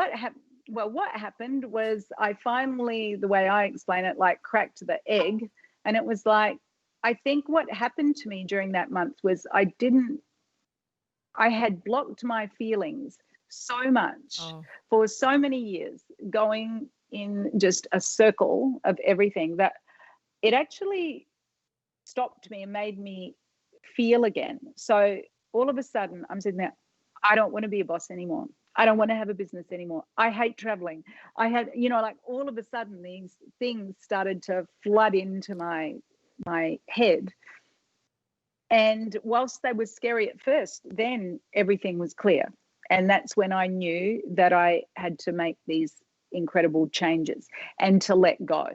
what happened was I finally, the way I explain it, like cracked the egg. And it was like, I think what happened to me during that month was I had blocked my feelings so much for so many years, going in just a circle of everything, that it actually stopped me and made me feel again. So all of a sudden I'm sitting there, I don't want to be a boss anymore. I don't want to have a business anymore. I hate traveling. I had, you know, like all of a sudden these things started to flood into my head. And whilst they were scary at first, then everything was clear. And that's when I knew that I had to make these incredible changes and to let go.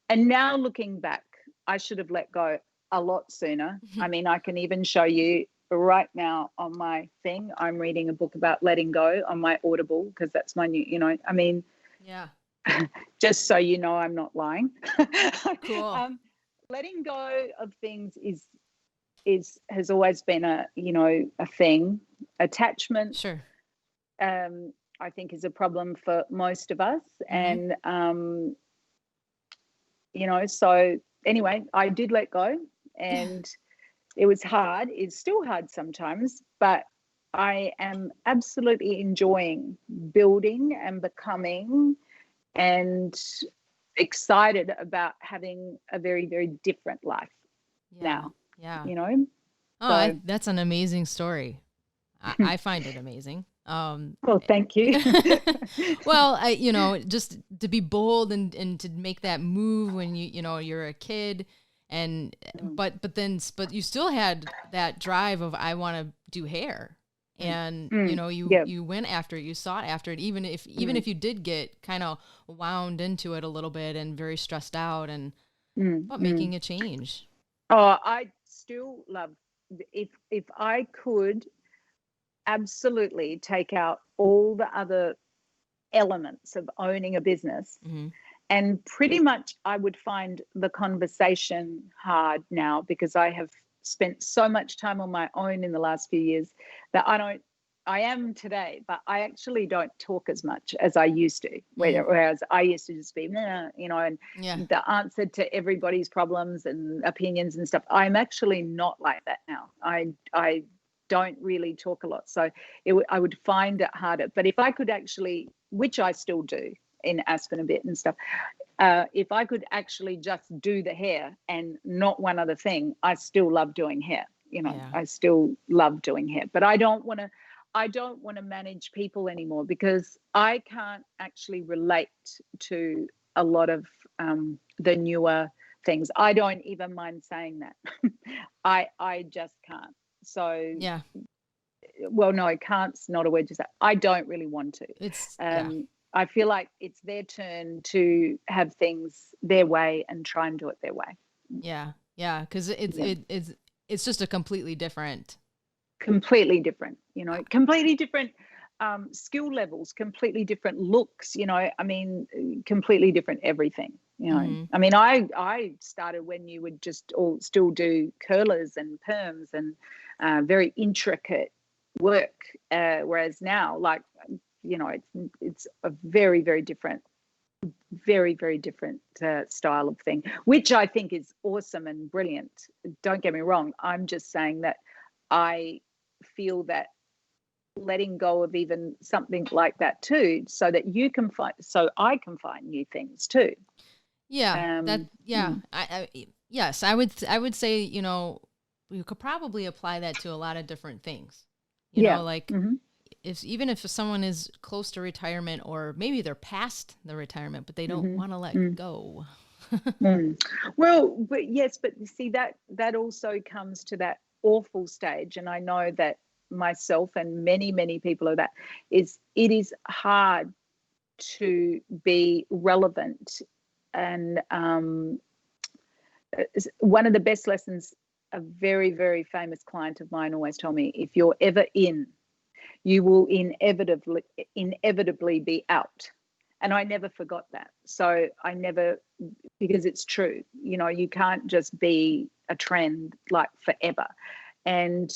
And now looking back, I should have let go a lot sooner. I mean, I can even show you right now on my thing, I'm reading a book about letting go on my Audible, because that's my new, you know, I mean, yeah. Just so you know, I'm not lying. Cool. Letting go of things has always been a thing. Attachment, Sure. I think, is a problem for most of us. And so anyway, I did let go, and it was hard. It's still hard sometimes, but I am absolutely enjoying building and becoming and excited about having a very, very different life now. Yeah. You know? That's an amazing story. I find it amazing. Well, thank you. Well, just to be bold and to make that move when you're a kid, and but you still had that drive of, I want to do hair, and you went after it, you sought after it, even if you did get kind of wound into it a little bit and very stressed out, and making a change. Oh, I still love, if I could absolutely take out all the other elements of owning a business, and pretty much I would find the conversation hard now, because I have spent so much time on my own in the last few years that I am today, but I actually don't talk as much as I used to, whereas I used to just be, and the answer to everybody's problems and opinions and stuff. I'm actually not like that now. I don't really talk a lot. So I would find it harder. But if I could actually, which I still do in Aspen a bit and stuff, if I could actually just do the hair and not one other thing, I still love doing hair. I still love doing hair, but I don't want to manage people anymore, because I can't actually relate to a lot of the newer things. I don't even mind saying that. I just can't. So well, no, can't's not a word to say. I don't really want to. It's I feel like it's their turn to have things their way and try and do it their way. Yeah, because it's just a completely different, completely different skill levels, completely different looks, I mean, completely different everything, I mean, I started when you would just all still do curlers and perms and very intricate work, whereas now, like, it's a very, very different, very, very different style of thing, which I think is awesome and brilliant. Don't get me wrong. I'm just saying that I feel that letting go of even something like that too, so that I can find new things too. Yeah, yes, I would say, you know, you could probably apply that to a lot of different things. You know, like Mm-hmm. even if someone is close to retirement, or maybe they're past the retirement, but they don't Mm-hmm. want to let go. Well, but yes, but you see that also comes to that awful stage, and I know that myself and many people are that, it is hard to be relevant. And one of the best lessons a very famous client of mine always told me: if you're ever in, you will inevitably be out. And I never forgot that. So because it's true, you know, you can't just be a trend like forever. And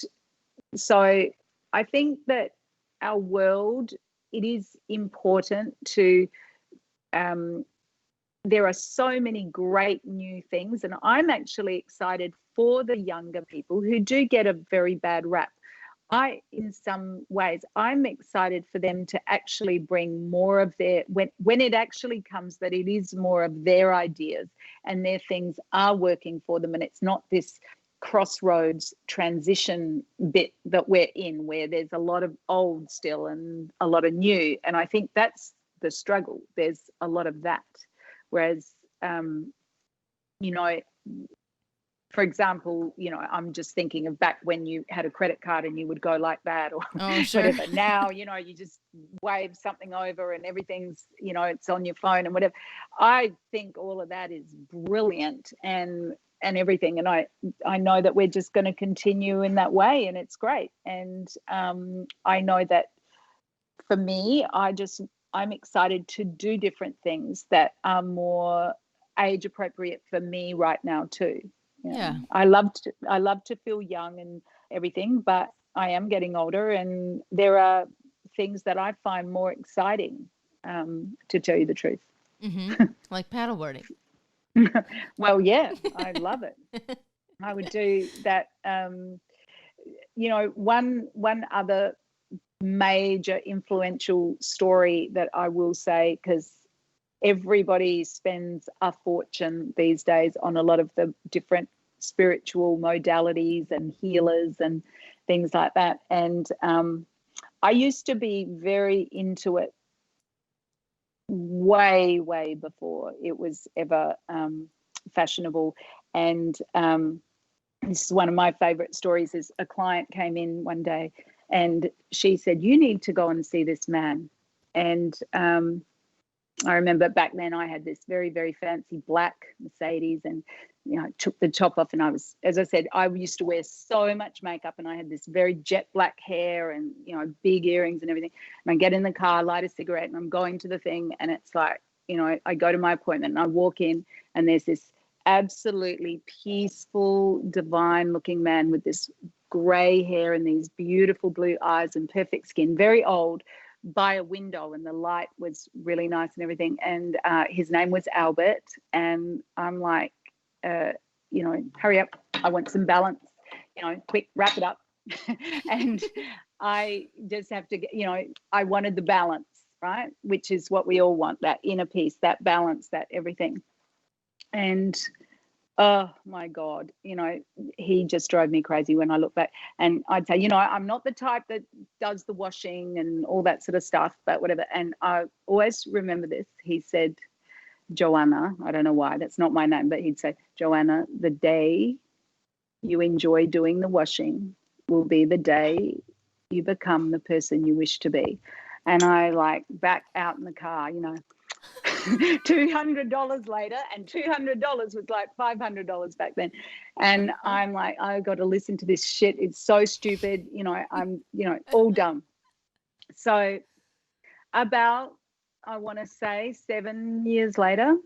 so I think that our world, it is important to, there are so many great new things, and I'm actually excited for the younger people who do get a very bad rap. In some ways, I'm excited for them to actually bring more of their, when it actually comes that it is more of their ideas and their things are working for them, and it's not this crossroads transition bit that we're in, where there's a lot of old still and a lot of new. And I think that's the struggle. There's a lot of that. Whereas, you know, for example, you know, I'm just thinking of back when you had a credit card and you would go like that, or Sure. whatever. Now, you know, you just wave something over and everything's, you know, it's on your phone and whatever. I think all of that is brilliant and everything. And I know that we're just going to continue in that way, and it's great. And I know that for me, I'm excited to do different things that are more age appropriate for me right now too. Yeah. I love to feel young and everything, but I am getting older, and there are things that I find more exciting, to tell you the truth. Mm-hmm. Like paddleboarding. Well, yeah, I love it. I would do that. You know, one other major influential story that I will say, because everybody spends a fortune these days on a lot of the different spiritual modalities and healers and things like that. And I used to be very into it way before it was ever fashionable. And this is one of my favorite stories. Is a client came in one day and she said, "You need to go and see this man." And I remember back then I had this very fancy black Mercedes, and you know, I took the top off, and I was, as I said, I used to wear so much makeup, and I had this very jet black hair and, you know, big earrings and everything. And I get in the car, light a cigarette, and I'm going to the thing, and it's like, you know, I go to my appointment and I walk in, and there's this absolutely peaceful, divine looking man with this gray hair and these beautiful blue eyes and perfect skin, very old, by a window, and the light was really nice and everything. And his name was Albert. And I'm like, you know, hurry up, I want some balance, you know, quick, wrap it up. And I just have to get, you know, I wanted the balance, right? Which is what we all want, that inner peace, that balance, that everything. And oh my God, you know, he just drove me crazy when I look back. And I'd say, you know, I'm not the type that does the washing and all that sort of stuff, but whatever. And I always remember this. He said, "Joanna," I don't know why, that's not my name, but he'd say, "Joanna, the day you enjoy doing the washing will be the day you become the person you wish to be." And I like back out in the car, you know, $200 later, and $200 was like $500 back then. And I'm like, I got to listen to this shit. It's so stupid. You know, I'm, you know, all dumb. So about, I want to say 7 years later,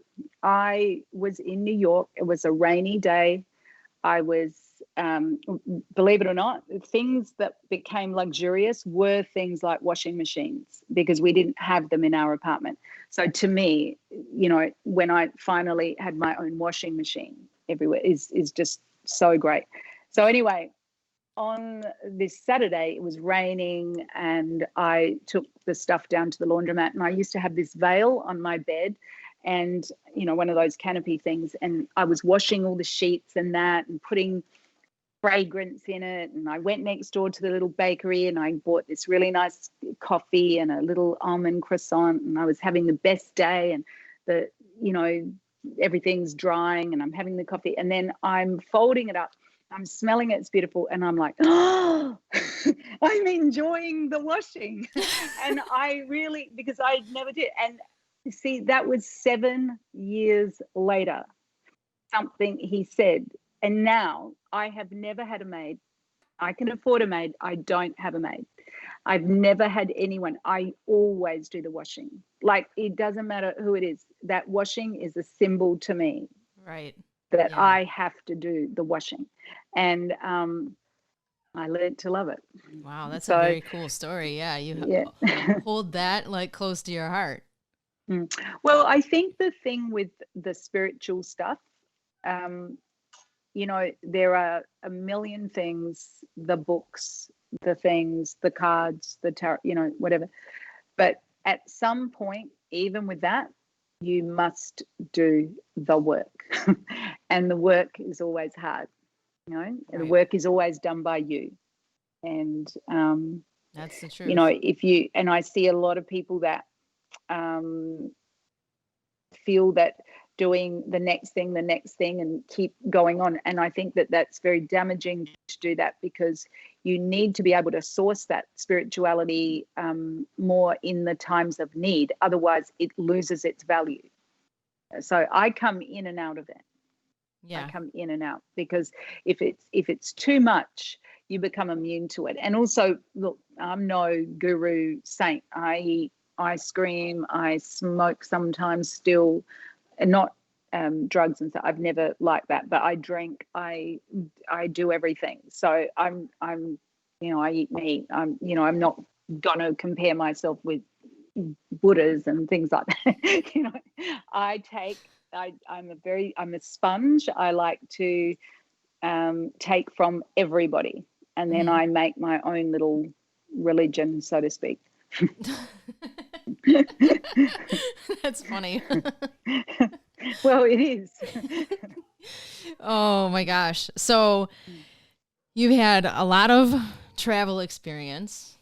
I was in New York. It was a rainy day. I was, believe it or not, things that became luxurious were things like washing machines, because we didn't have them in our apartment. So to me, you know, when I finally had my own washing machine everywhere is just so great. So anyway, on this Saturday, it was raining, and I took the stuff down to the laundromat, and I used to have this veil on my bed, and one of those canopy things, and I was washing all the sheets and that, and putting fragrance in it. And I went next door to the little bakery, and I bought this really nice coffee and a little almond croissant, and I was having the best day, and everything's drying, and I'm having the coffee, and then I'm folding it up, I'm smelling it, it's beautiful, and I'm like, oh, I'm enjoying the washing. And I really, because I never did. And see, that was 7 years later, something he said. And now I have never had a maid. I can afford a maid. I don't have a maid. I've never had anyone. I always do the washing. Like, it doesn't matter who it is. That washing is a symbol to me. Right. That Yeah. I have to do the washing. And I learned to love it. Wow, that's So, a very cool story. Yeah, you hold that like close to your heart. Well, I think the thing with the spiritual stuff, there are a million things, the books, the things, the cards, the tarot, whatever. But at some point, even with that, you must do the work. And the work is always hard, Right. The work is always done by you. And, that's the truth. and I see a lot of people that feel that doing the next thing and keep going on. And I think that that's very damaging to do that, because you need to be able to source that spirituality more in the times of need. Otherwise, it loses its value. So I come in and out of it. Yeah. I come in and out, because if it's too much, you become immune to it. And also, look, I'm no guru saint. I eat ice cream, I smoke sometimes still, and not drugs and stuff. I've never liked that, but I drink, I do everything. So I'm I eat meat. I'm not gonna compare myself with Buddhas and things like that. I'm a sponge. I like to take from everybody, and then I make my own little religion, so to speak. That's funny. Well, it is. Oh my gosh. So you've had a lot of travel experience,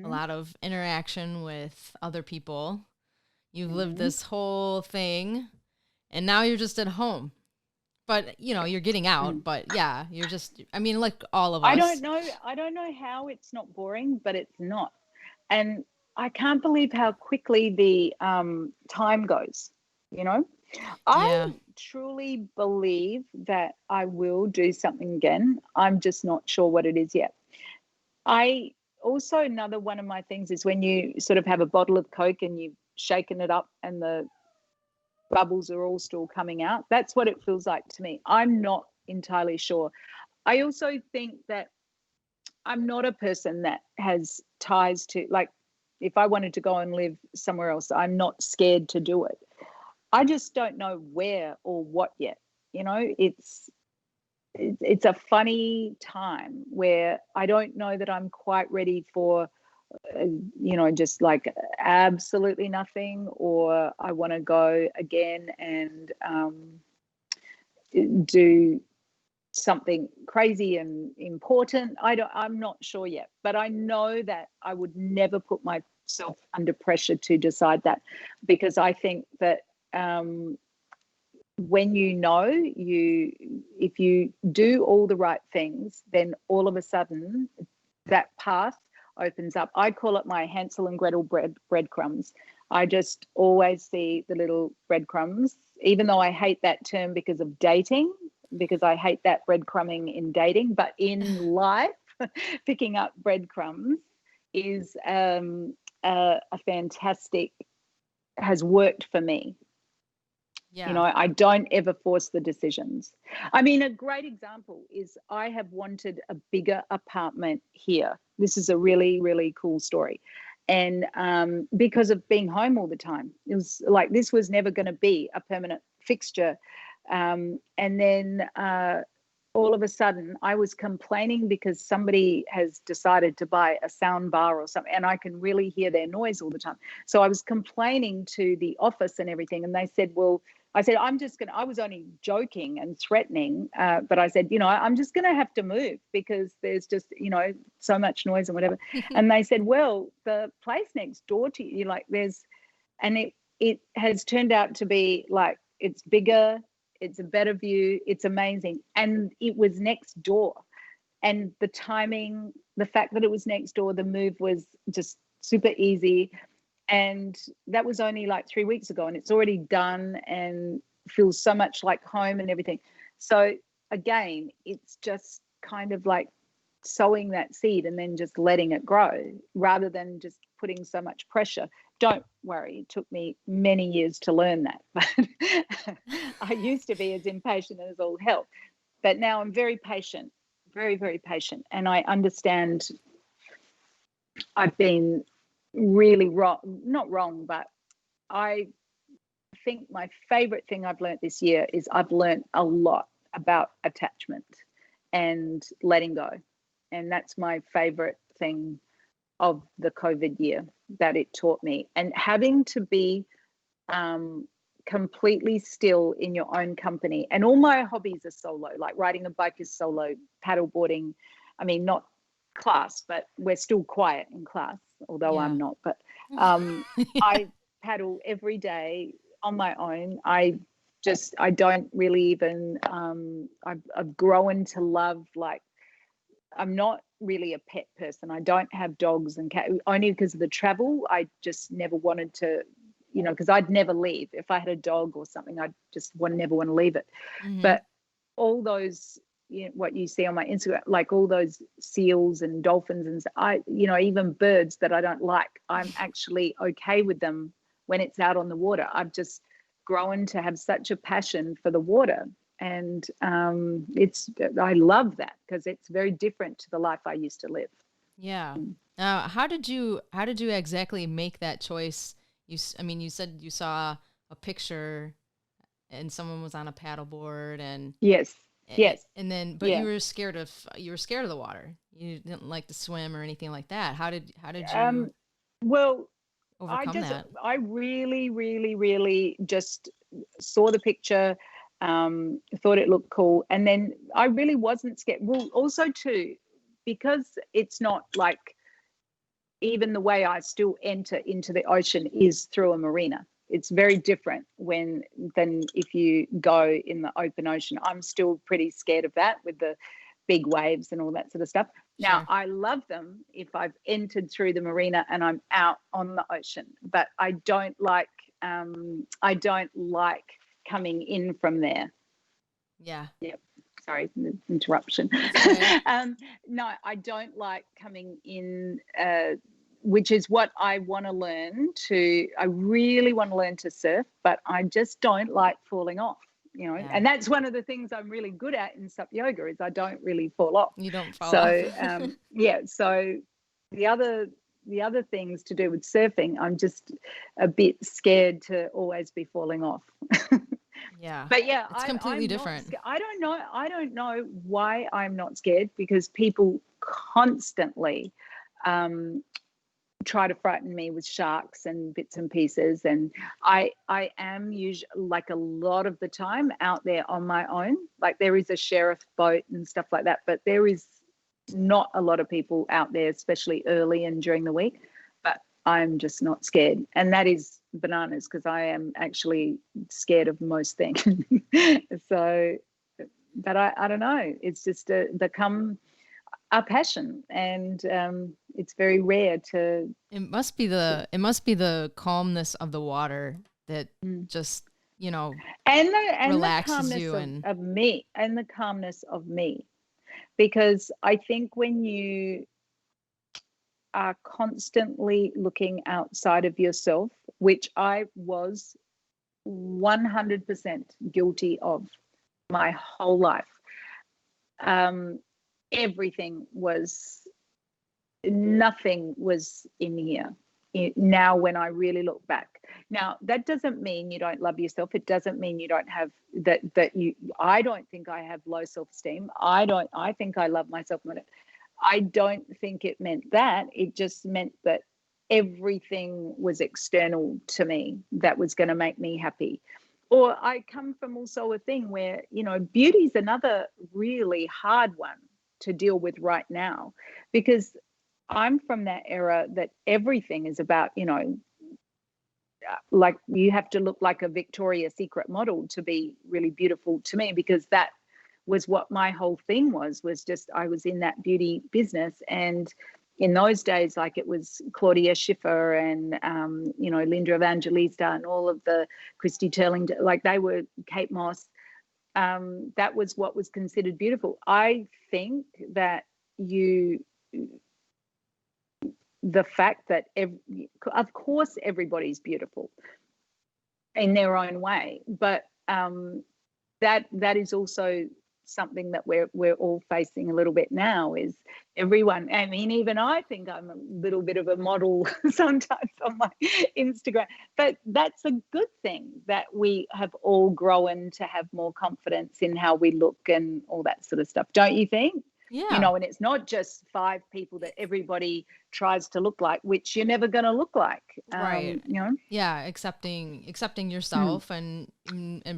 a lot of interaction with other people. You've lived this whole thing, and now you're just at home. But, you're getting out, but yeah, you're just, like all of us. I don't know how it's not boring, but it's not. And I can't believe how quickly the time goes, I truly believe that I will do something again. I'm just not sure what it is yet. Another one of my things is when you sort of have a bottle of Coke and you've shaken it up and the bubbles are all still coming out. That's what it feels like to me. I'm not entirely sure. I also think that I'm not a person that has ties to, like, if I wanted to go and live somewhere else, I'm not scared to do it. I just don't know where or what yet. It's a funny time where I don't know that I'm quite ready for, just like absolutely nothing, or I want to go again and do something crazy and important. I'm not sure yet, but I know that I would never put myself under pressure to decide that, because I think that when if you do all the right things, then all of a sudden that path opens up. I call it my Hansel and Gretel breadcrumbs. I just always see the little breadcrumbs, even though I hate that term because of dating, because I hate that breadcrumbing in dating, but in life, picking up breadcrumbs is a fantastic, has worked for me. Yeah. I don't ever force the decisions. A great example is I have wanted a bigger apartment here. This is a really, really cool story. And because of being home all the time, it was like, this was never going to be a permanent fixture. And then all of a sudden I was complaining because somebody has decided to buy a sound bar or something, and I can really hear their noise all the time. So I was complaining to the office and everything, and they said, well, I said, I was only joking and threatening, but I said, I'm just going to have to move because there's just, so much noise and whatever. And they said, well, the place next door to you, like and it has turned out to be like, it's bigger, it's a better view, it's amazing. And it was next door. And the timing, the fact that it was next door, the move was just super easy. And that was only like 3 weeks ago, and it's already done and feels so much like home and everything. So again, it's just kind of like sowing that seed and then just letting it grow rather than just putting so much pressure. Don't worry, it took me many years to learn that. But I used to be as impatient as all hell. But now I'm very patient, very, very patient. And I understand I've been really not wrong, but I think my favorite thing I've learned this year is I've learned a lot about attachment and letting go. And that's my favorite thing of the COVID year that it taught me. And having to be completely still in your own company. And all my hobbies are solo, like riding a bike is solo, paddleboarding. I mean, not class, but we're still quiet in class, although I'm not. But I paddle every day on my own. I don't really even, I've grown to love, like, I'm not really a pet person. I don't have dogs and cats, only because of the travel. I just never wanted to, because I'd never leave. If I had a dog or something, I'd just never want to leave it. Mm-hmm. But all those, what you see on my Instagram, like all those seals and dolphins and even birds that I don't like, I'm actually okay with them when it's out on the water. I've just grown to have such a passion for the water. And I love that because it's very different to the life I used to live. Yeah. How did you exactly make that choice? You said you saw a picture and someone was on a paddleboard and yes. And then, but you were scared of the water. You didn't like to swim or anything like that. How did you overcome that? I really, really, really just saw the picture, thought it looked cool. And then I really wasn't scared. Well, also too, because it's not like, even the way I still enter into the ocean is through a marina. It's very different than if you go in the open ocean. I'm still pretty scared of that with the big waves and all that sort of stuff. Now, sure. I love them if I've entered through the marina and I'm out on the ocean, but I don't like coming in from there. Yeah. Yep. Sorry, interruption. Okay. No, I don't like coming in, which is what I want to learn to. I really want to learn to surf, but I just don't like falling off. Yeah. And that's one of the things I'm really good at in SUP yoga is I don't really fall off. You don't fall off. So the other things to do with surfing, I'm just a bit scared to always be falling off. Yeah. But yeah, it's completely different. I don't know why I'm not scared, because people constantly try to frighten me with sharks and bits and pieces, and I am usually, like, a lot of the time out there on my own. Like, there is a sheriff boat and stuff like that, but there is not a lot of people out there, especially early and during the week. But I'm just not scared, and that is bananas, because I am actually scared of most things. So, but I don't know, it's just become a passion, and it's very rare to. It must be the calmness of the water that just and relaxes the calmness you of me, and the calmness of me, because I think when you are constantly looking outside of yourself, which I was 100% guilty of my whole life. Nothing was in here. now when I really look back. Now, that doesn't mean you don't love yourself. It doesn't mean you don't have I don't think I have low self-esteem. I think I love myself. I don't think it meant that. It just meant that everything was external to me that was going to make me happy. Or I come from also a thing where, beauty is another really hard one to deal with right now, because I'm from that era that everything is about, like you have to look like a Victoria's Secret model to be really beautiful to me, because that was what my whole thing was just I was in that beauty business. And in those days, like it was Claudia Schiffer and, Linda Evangelista and all of the Christy Turlington, like they were Kate Moss. That was what was considered beautiful. I think that the fact that of course everybody's beautiful in their own way, but that is also something that we're all facing a little bit now, is everyone, I mean, even I think I'm a little bit of a model sometimes on my Instagram, but that's a good thing that we have all grown to have more confidence in how we look and all that sort of stuff, don't you think? Yeah. And it's not just 5 people that everybody tries to look like, which you're never going to look like. Right. Yeah. Accepting yourself and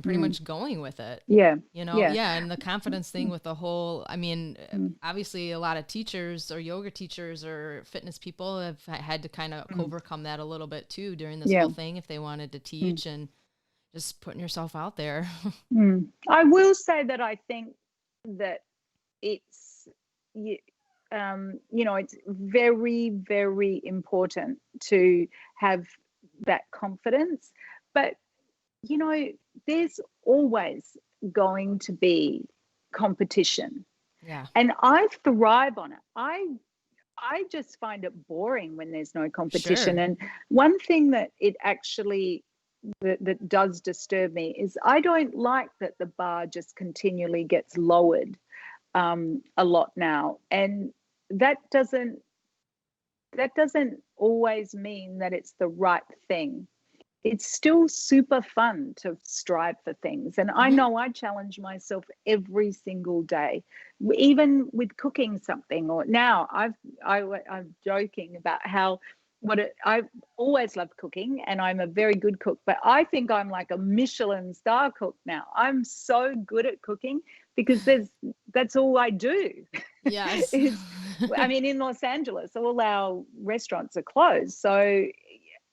pretty much going with it. Yeah. Yeah. And the confidence thing with the whole, I mean, obviously a lot of teachers or yoga teachers or fitness people have had to kind of overcome that a little bit too during this whole thing, if they wanted to teach and just putting yourself out there. I will say that I think that it's, it's very, very important to have that confidence, but there's always going to be competition. Yeah. And I thrive on it. I just find it boring when there's no competition. Sure. And one thing that it actually that does disturb me is I don't like that the bar just continually gets lowered a lot now, and that doesn't always mean that it's the right thing. It's still super fun to strive for things, and I know I challenge myself every single day, even with cooking something. Or now I'm joking about how I've always loved cooking, and I'm a very good cook, but I think I'm like a Michelin star cook now. I'm so good at cooking because that's all I do. Yes. I mean, in Los Angeles, all our restaurants are closed. So,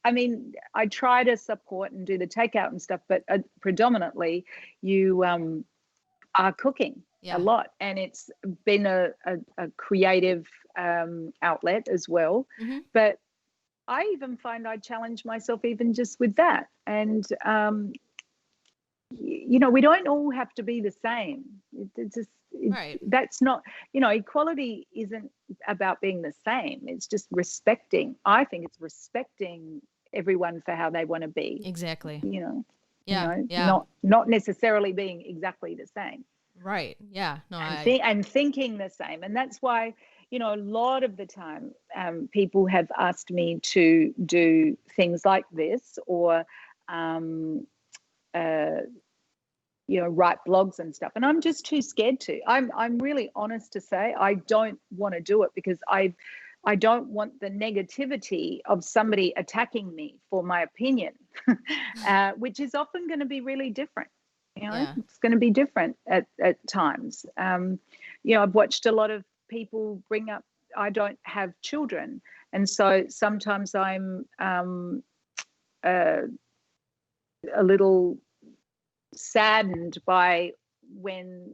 I mean, I try to support and do the takeout and stuff, but predominantly you are cooking a lot. And it's been a creative outlet as well. But I even find I challenge myself even just with that. And, we don't all have to be the same. That's not, equality isn't about being the same. It's just respecting. I think it's respecting everyone for how they want to be. Exactly. Not necessarily being exactly the same. Right. Yeah. No, and thinking the same. And that's why, a lot of the time people have asked me to do things like this, or write blogs and stuff, and I'm just too scared to. I'm really honest to say I don't want to do it, because I don't want the negativity of somebody attacking me for my opinion, which is often going to be really different. It's going to be different at times. I've watched a lot of people bring up, I don't have children, and so sometimes I'm a little saddened by when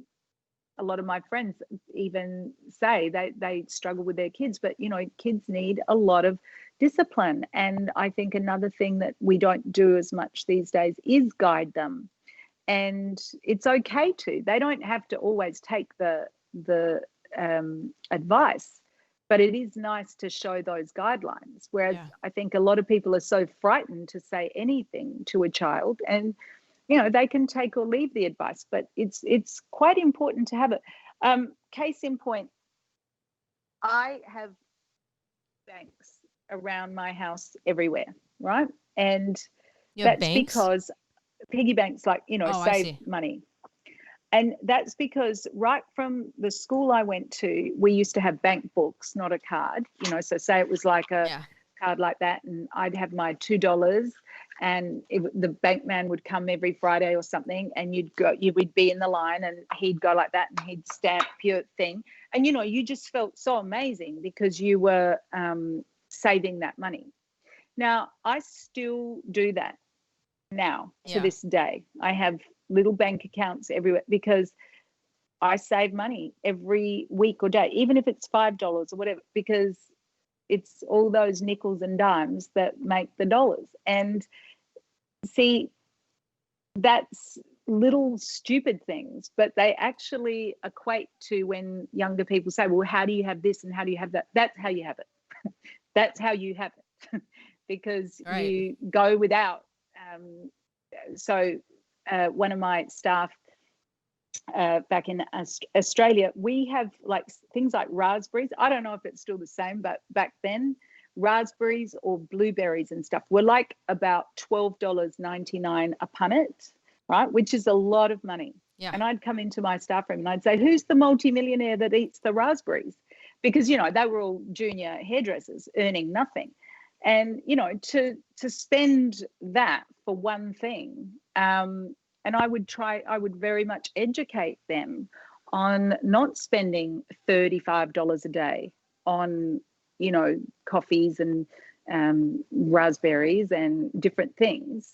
a lot of my friends even say they struggle with their kids, but kids need a lot of discipline. And I think another thing that we don't do as much these days is guide them. And it's okay to, they don't have to always take the advice, but it is nice to show those guidelines. Whereas I think a lot of people are so frightened to say anything to a child, and they can take or leave the advice, but it's quite important to have it. Case in point, I have Banks around my house everywhere, right? And You have that's banks? because piggy banks, like, Oh, I save see. money. And that's because right from the school I went to, we used to have bank books, not a card. So say it was like a Yeah. card like that, and I'd have my $2, and the bank man would come every Friday or something, and you would be in the line, and he'd go like that, and he'd stamp your thing, and you just felt so amazing because you were saving that money. Now I still do that now to Yeah. this day. I have little bank accounts everywhere because I save money every week or day, even if it's $5 or whatever, because it's all those nickels and dimes that make the dollars. And see, that's little stupid things, but they actually equate to when younger people say, well, how do you have this and how do you have that? That's how you have it. That's how you have it. Because Right. you go without. So one of my staff back in Australia, we have like things like raspberries. I don't know if it's still the same, but back then, raspberries or blueberries and stuff were like about $12.99 a punnet, right? Which is a lot of money. Yeah. And I'd come into my staff room and I'd say, who's the multimillionaire that eats the raspberries? Because, they were all junior hairdressers earning nothing. And, to spend that for one thing, and I would very much educate them on not spending $35 a day on, coffees and raspberries and different things.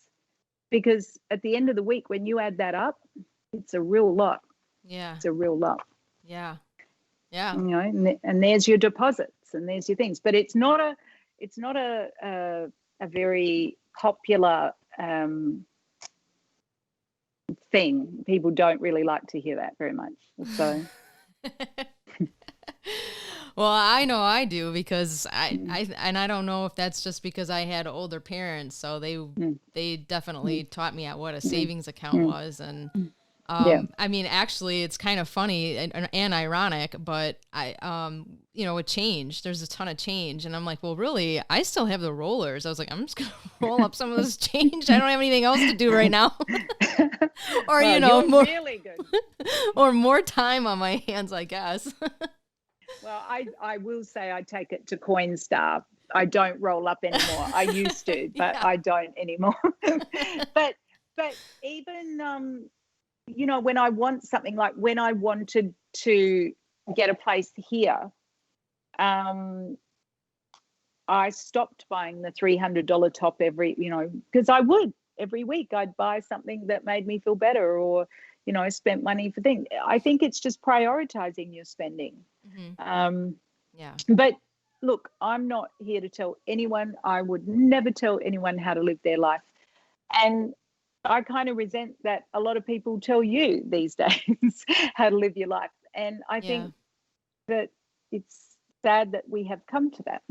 Because at the end of the week, when you add that up, it's a real lot. Yeah. It's a real lot. Yeah. Yeah. And there's your deposits and there's your things. But it's not a very popular thing. People don't really like to hear that very much. So Well, I know I do because I don't know if that's just because I had older parents, so they definitely taught me what a savings account was. And yeah. I mean, actually, it's kind of funny and ironic, but it changed. There's a ton of change, and I'm like, well, really, I still have the rollers. I was like, I'm just gonna roll up some of this change. I don't have anything else to do right now, or well, more really good. or more time on my hands, I guess. Well, I will say I take it to Coinstar. I don't roll up anymore. I used to, but Yeah. I don't anymore. but even when I want something, like when I wanted to get a place here, I stopped buying the $300 top because I would every week I'd buy something that made me feel better, or spent money for things. I think it's just prioritizing your spending. Mm-hmm. Yeah. But look, I'm not here to tell anyone. I would never tell anyone how to live their life. And I kind of resent that a lot of people tell you these days how to live your life. And I think that it's sad that we have come to that.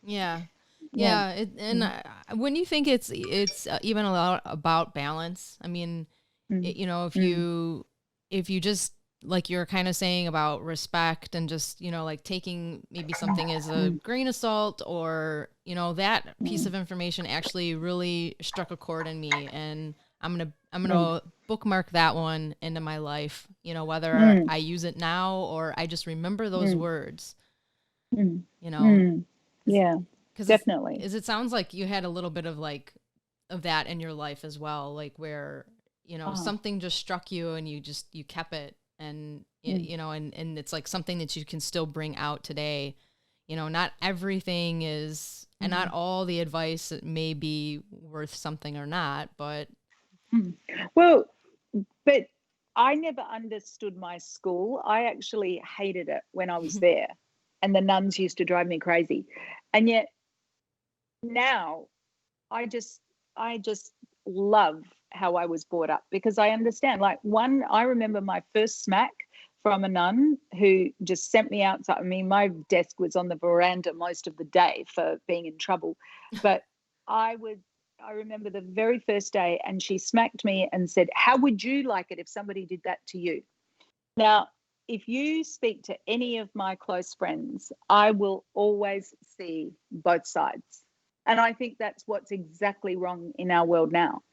Yeah. Yeah. And when you think it's even a lot about balance, I mean, if you just, like you're kind of saying about respect and just, like taking maybe something as a grain of salt, or, that piece of information actually really struck a chord in me, and I'm going to bookmark that one into my life, whether I use it now or I just remember those words, Yeah, definitely. Because it sounds like you had a little bit of that in your life as well, like where, something just struck you and you kept it, and, and it's like something that you can still bring out today. Not everything is, and not all the advice may be worth something or not, but. Well, but I never understood my school. I actually hated it when I was there, and the nuns used to drive me crazy. And yet now I just love how I was brought up, because I understand. Like, I remember my first smack from a nun who just sent me outside. I mean, my desk was on the veranda most of the day for being in trouble, but I remember the very first day, and she smacked me and said, "How would you like it if somebody did that to you?" Now, if you speak to any of my close friends, I will always see both sides. And I think that's what's exactly wrong in our world now,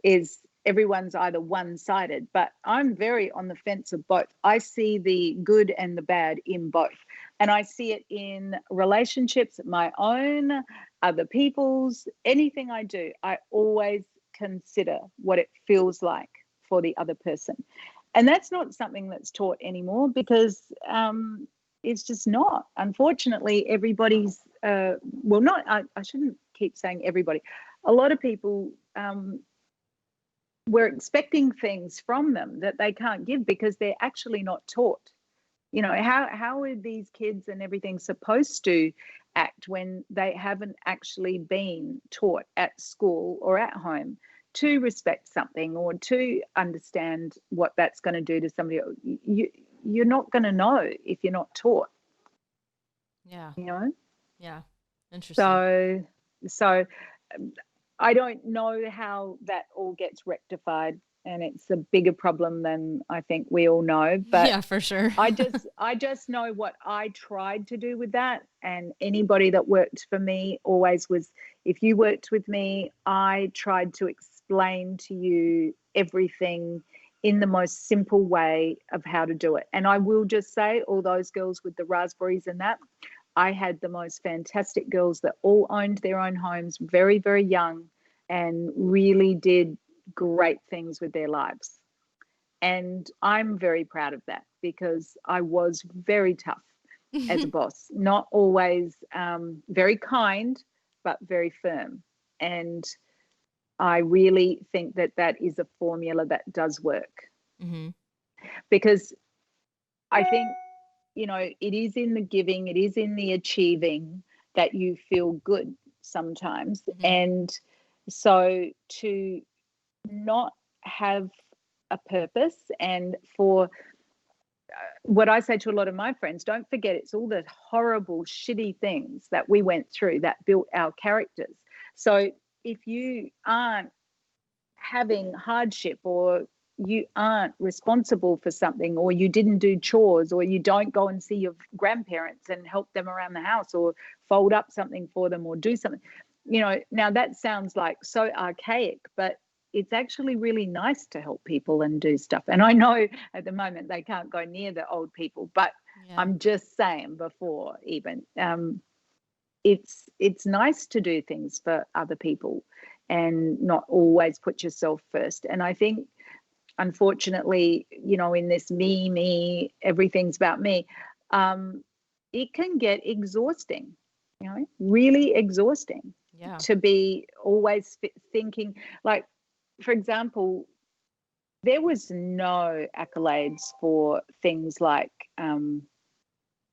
is everyone's either one-sided, but I'm very on the fence of both. I see the good and the bad in both. And I see it in relationships, my own, other people's, anything I do, I always consider what it feels like for the other person. And that's not something that's taught anymore, because it's just not. Unfortunately, everybody's, I shouldn't keep saying everybody. A lot of people, we're expecting things from them that they can't give because they're actually not taught. You know, how are these kids and everything supposed to act when they haven't actually been taught at school or at home to respect something or to understand what that's going to do to somebody? You're not going to know if you're not taught. Yeah. You know? Yeah. Interesting. So I don't know how that all gets rectified, and it's a bigger problem than I think we all know. But yeah, for sure. I just know what I tried to do with that, and anybody that worked for me always was, if you worked with me, I tried to explain to you everything in the most simple way of how to do it. And I will just say, all those girls with the raspberries and that, I had the most fantastic girls that all owned their own homes, very, very young, and really did great things with their lives. And I'm very proud of that, because I was very tough as a boss, not always very kind, but very firm. And I really think that that is a formula that does work. Mm-hmm. Because I think, you know, it is in the giving, it is in the achieving that you feel good sometimes. Mm-hmm. And so to not have a purpose, and for what I say to a lot of my friends, don't forget, it's all the horrible, shitty things that we went through that built our characters. So if you aren't having hardship, or you aren't responsible for something, or you didn't do chores, or you don't go and see your grandparents and help them around the house, or fold up something for them, or do something, you know, now that sounds like so archaic, but it's actually really nice to help people and do stuff. And I know at the moment they can't go near the old people, but yeah. I'm just saying, before even, it's nice to do things for other people and not always put yourself first. And I think, unfortunately, you know, in this me, everything's about me, it can get exhausting, you know, really exhausting. Yeah. To be always thinking, like, for example, there was no accolades for things like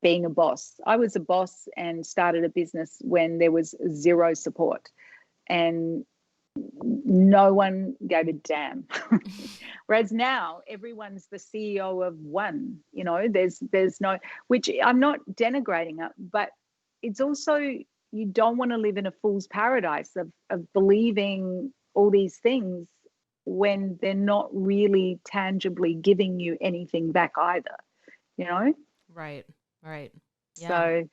being a boss. I was a boss and started a business when there was zero support, and no one gave a damn. Whereas now everyone's the CEO of one, you know, there's no, which I'm not denigrating it, but it's also, you don't want to live in a fool's paradise of believing all these things when they're not really tangibly giving you anything back either, you know? Right. Yeah. So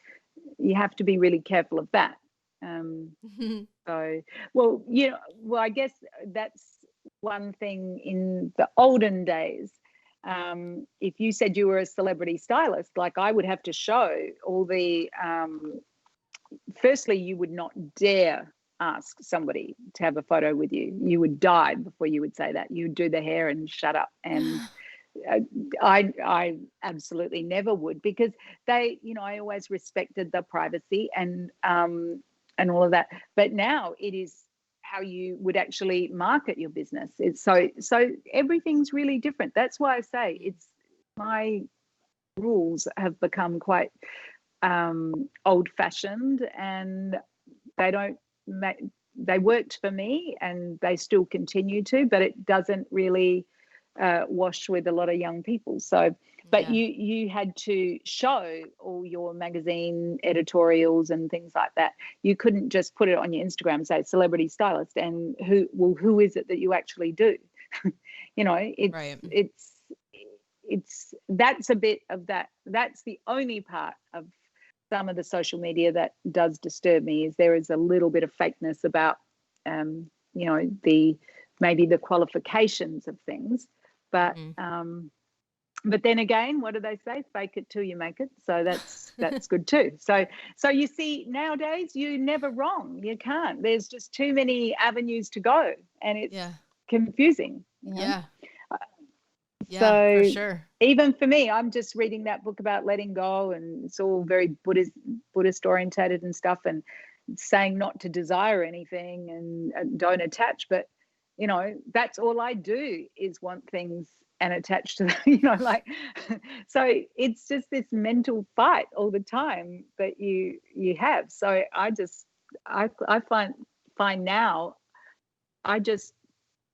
you have to be really careful of that. So, well, you know, well, I guess that's one thing in the olden days. If you said you were a celebrity stylist, like, I would have to show all the, firstly, you would not dare ask somebody to have a photo with you. You would die before you would say that. You'd do the hair and shut up. And I absolutely never would, because they, you know, I always respected the privacy and all of that. But now it is how you would actually market your business. It's so everything's really different. That's why I say it's, my rules have become quite old-fashioned, and they worked for me and they still continue to, but it doesn't really wash with a lot of young people. So, but yeah. you had to show all your magazine editorials and things like that. You couldn't just put it on your Instagram and say celebrity stylist, and who is it that you actually do? You know, it's that's a bit of that. That's the only part of some of the social media that does disturb me, is there is a little bit of fakeness about, maybe the qualifications of things, but but then again, what do they say? Fake it till you make it. So that's good too. So you see, nowadays you're never wrong. You can't. There's just too many avenues to go, and it's confusing. Yeah. Yeah, So for sure. even for me, I'm just reading that book about letting go, and it's all very Buddhist orientated and stuff, and saying not to desire anything and don't attach. But that's all I do, is want things and attach to them, so it's just this mental fight all the time that you have. So I find now, I just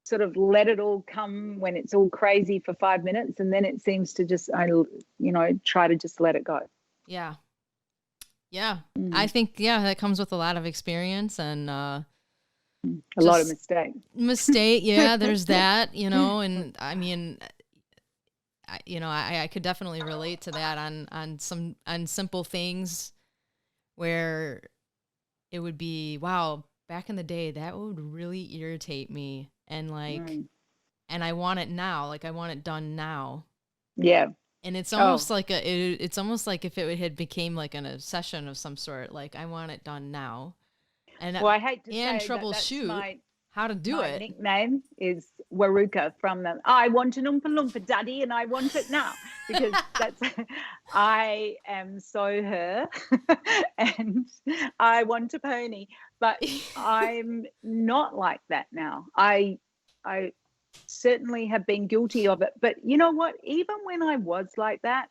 sort of let it all come when it's all crazy for 5 minutes, and then it seems to just, I try to just let it go. Yeah. I think that comes with a lot of experience and a lot of mistakes. Yeah, there's that, and I mean, I could definitely relate to that on simple things where it would be, wow, back in the day that would really irritate me, and and I want it now, I want it done now. Yeah. And it's almost it's almost like if it had became like an obsession of some sort, I want it done now. And I hate to say troubleshoot how to do it. My nickname is Waruka, from the I want an Oompa Loompa, Daddy, and I want it now, because I am so her and I want a pony, but I'm not like that now. I certainly have been guilty of it, but you know what? Even when I was like that,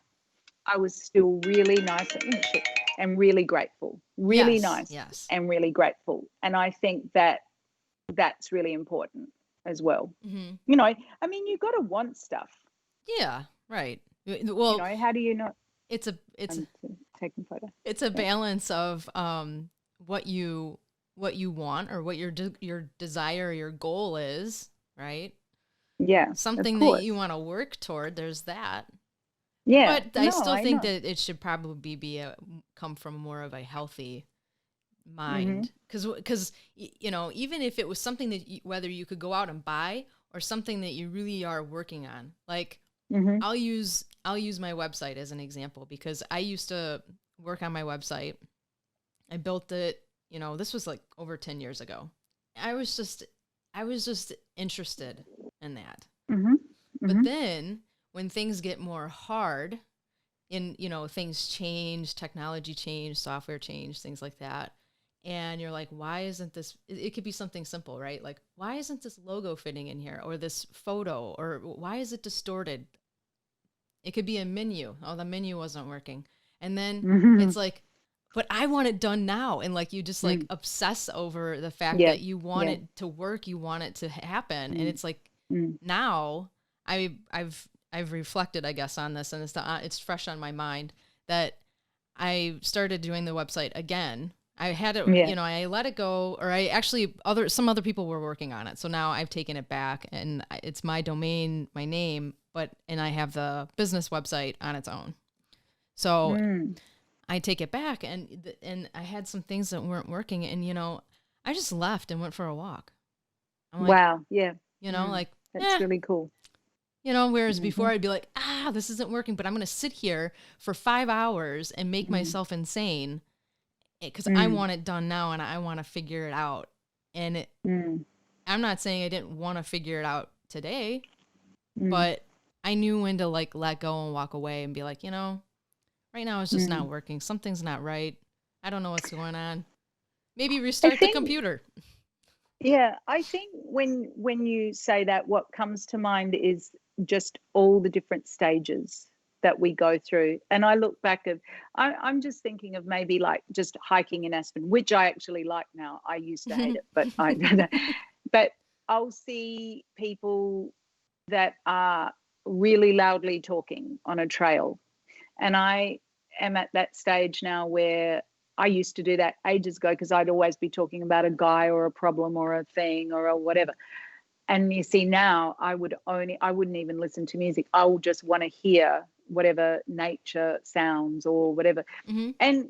I was still really nice and really grateful. Really nice and really grateful. And I think that's really important as well. Mm-hmm. I mean, you got to want stuff. Yeah, right. Well, how do you not? It's taking photo. It's a balance of what you want, or what your desire, your goal is, right? Yeah. Something that you want to work toward. There's that. Yeah. But I still think that it should probably come from more of a healthy mind, because even if it was something that whether you could go out and buy, or something that you really are working on, I'll use my website as an example, because I used to work on my website. I built it, this was over 10 years ago. I was just interested in that. But then when things get more hard, things change, technology change, software change, things like that. And you're like, why isn't this, it could be something simple, right? Why isn't this logo fitting in here, or this photo, or why is it distorted? It could be a menu. Oh, the menu wasn't working. And then it's but I want it done now. And you just obsess over the fact that you want it to work, you want it to happen. And it's now I've reflected, I guess, on this, and it's fresh on my mind that I started doing the website again. I had it, I let it go, or some other people were working on it. So now I've taken it back, and it's my domain, my name, and I have the business website on its own. So I take it back, and I had some things that weren't working, and I just left and went for a walk. I'm wow. Yeah. That's really cool. Whereas before I'd be like, this isn't working, but I'm going to sit here for 5 hours and make myself insane, because I want it done now, and I want to figure it out. And I'm not saying I didn't want to figure it out today, but I knew when to let go and walk away and be like, right now it's just not working. Something's not right. I don't know what's going on. Maybe restart the computer. Yeah, I think when you say that, what comes to mind is just all the different stages that we go through. And I look back I'm just thinking of maybe just hiking in Aspen, which I actually like now. I used to hate it, but but I'll see people that are really loudly talking on a trail. And I am at that stage now where I used to do that ages ago, because I'd always be talking about a guy or a problem or a thing or a whatever. And you see, now I wouldn't even listen to music. I will just want to hear whatever nature sounds or whatever. Mm-hmm. And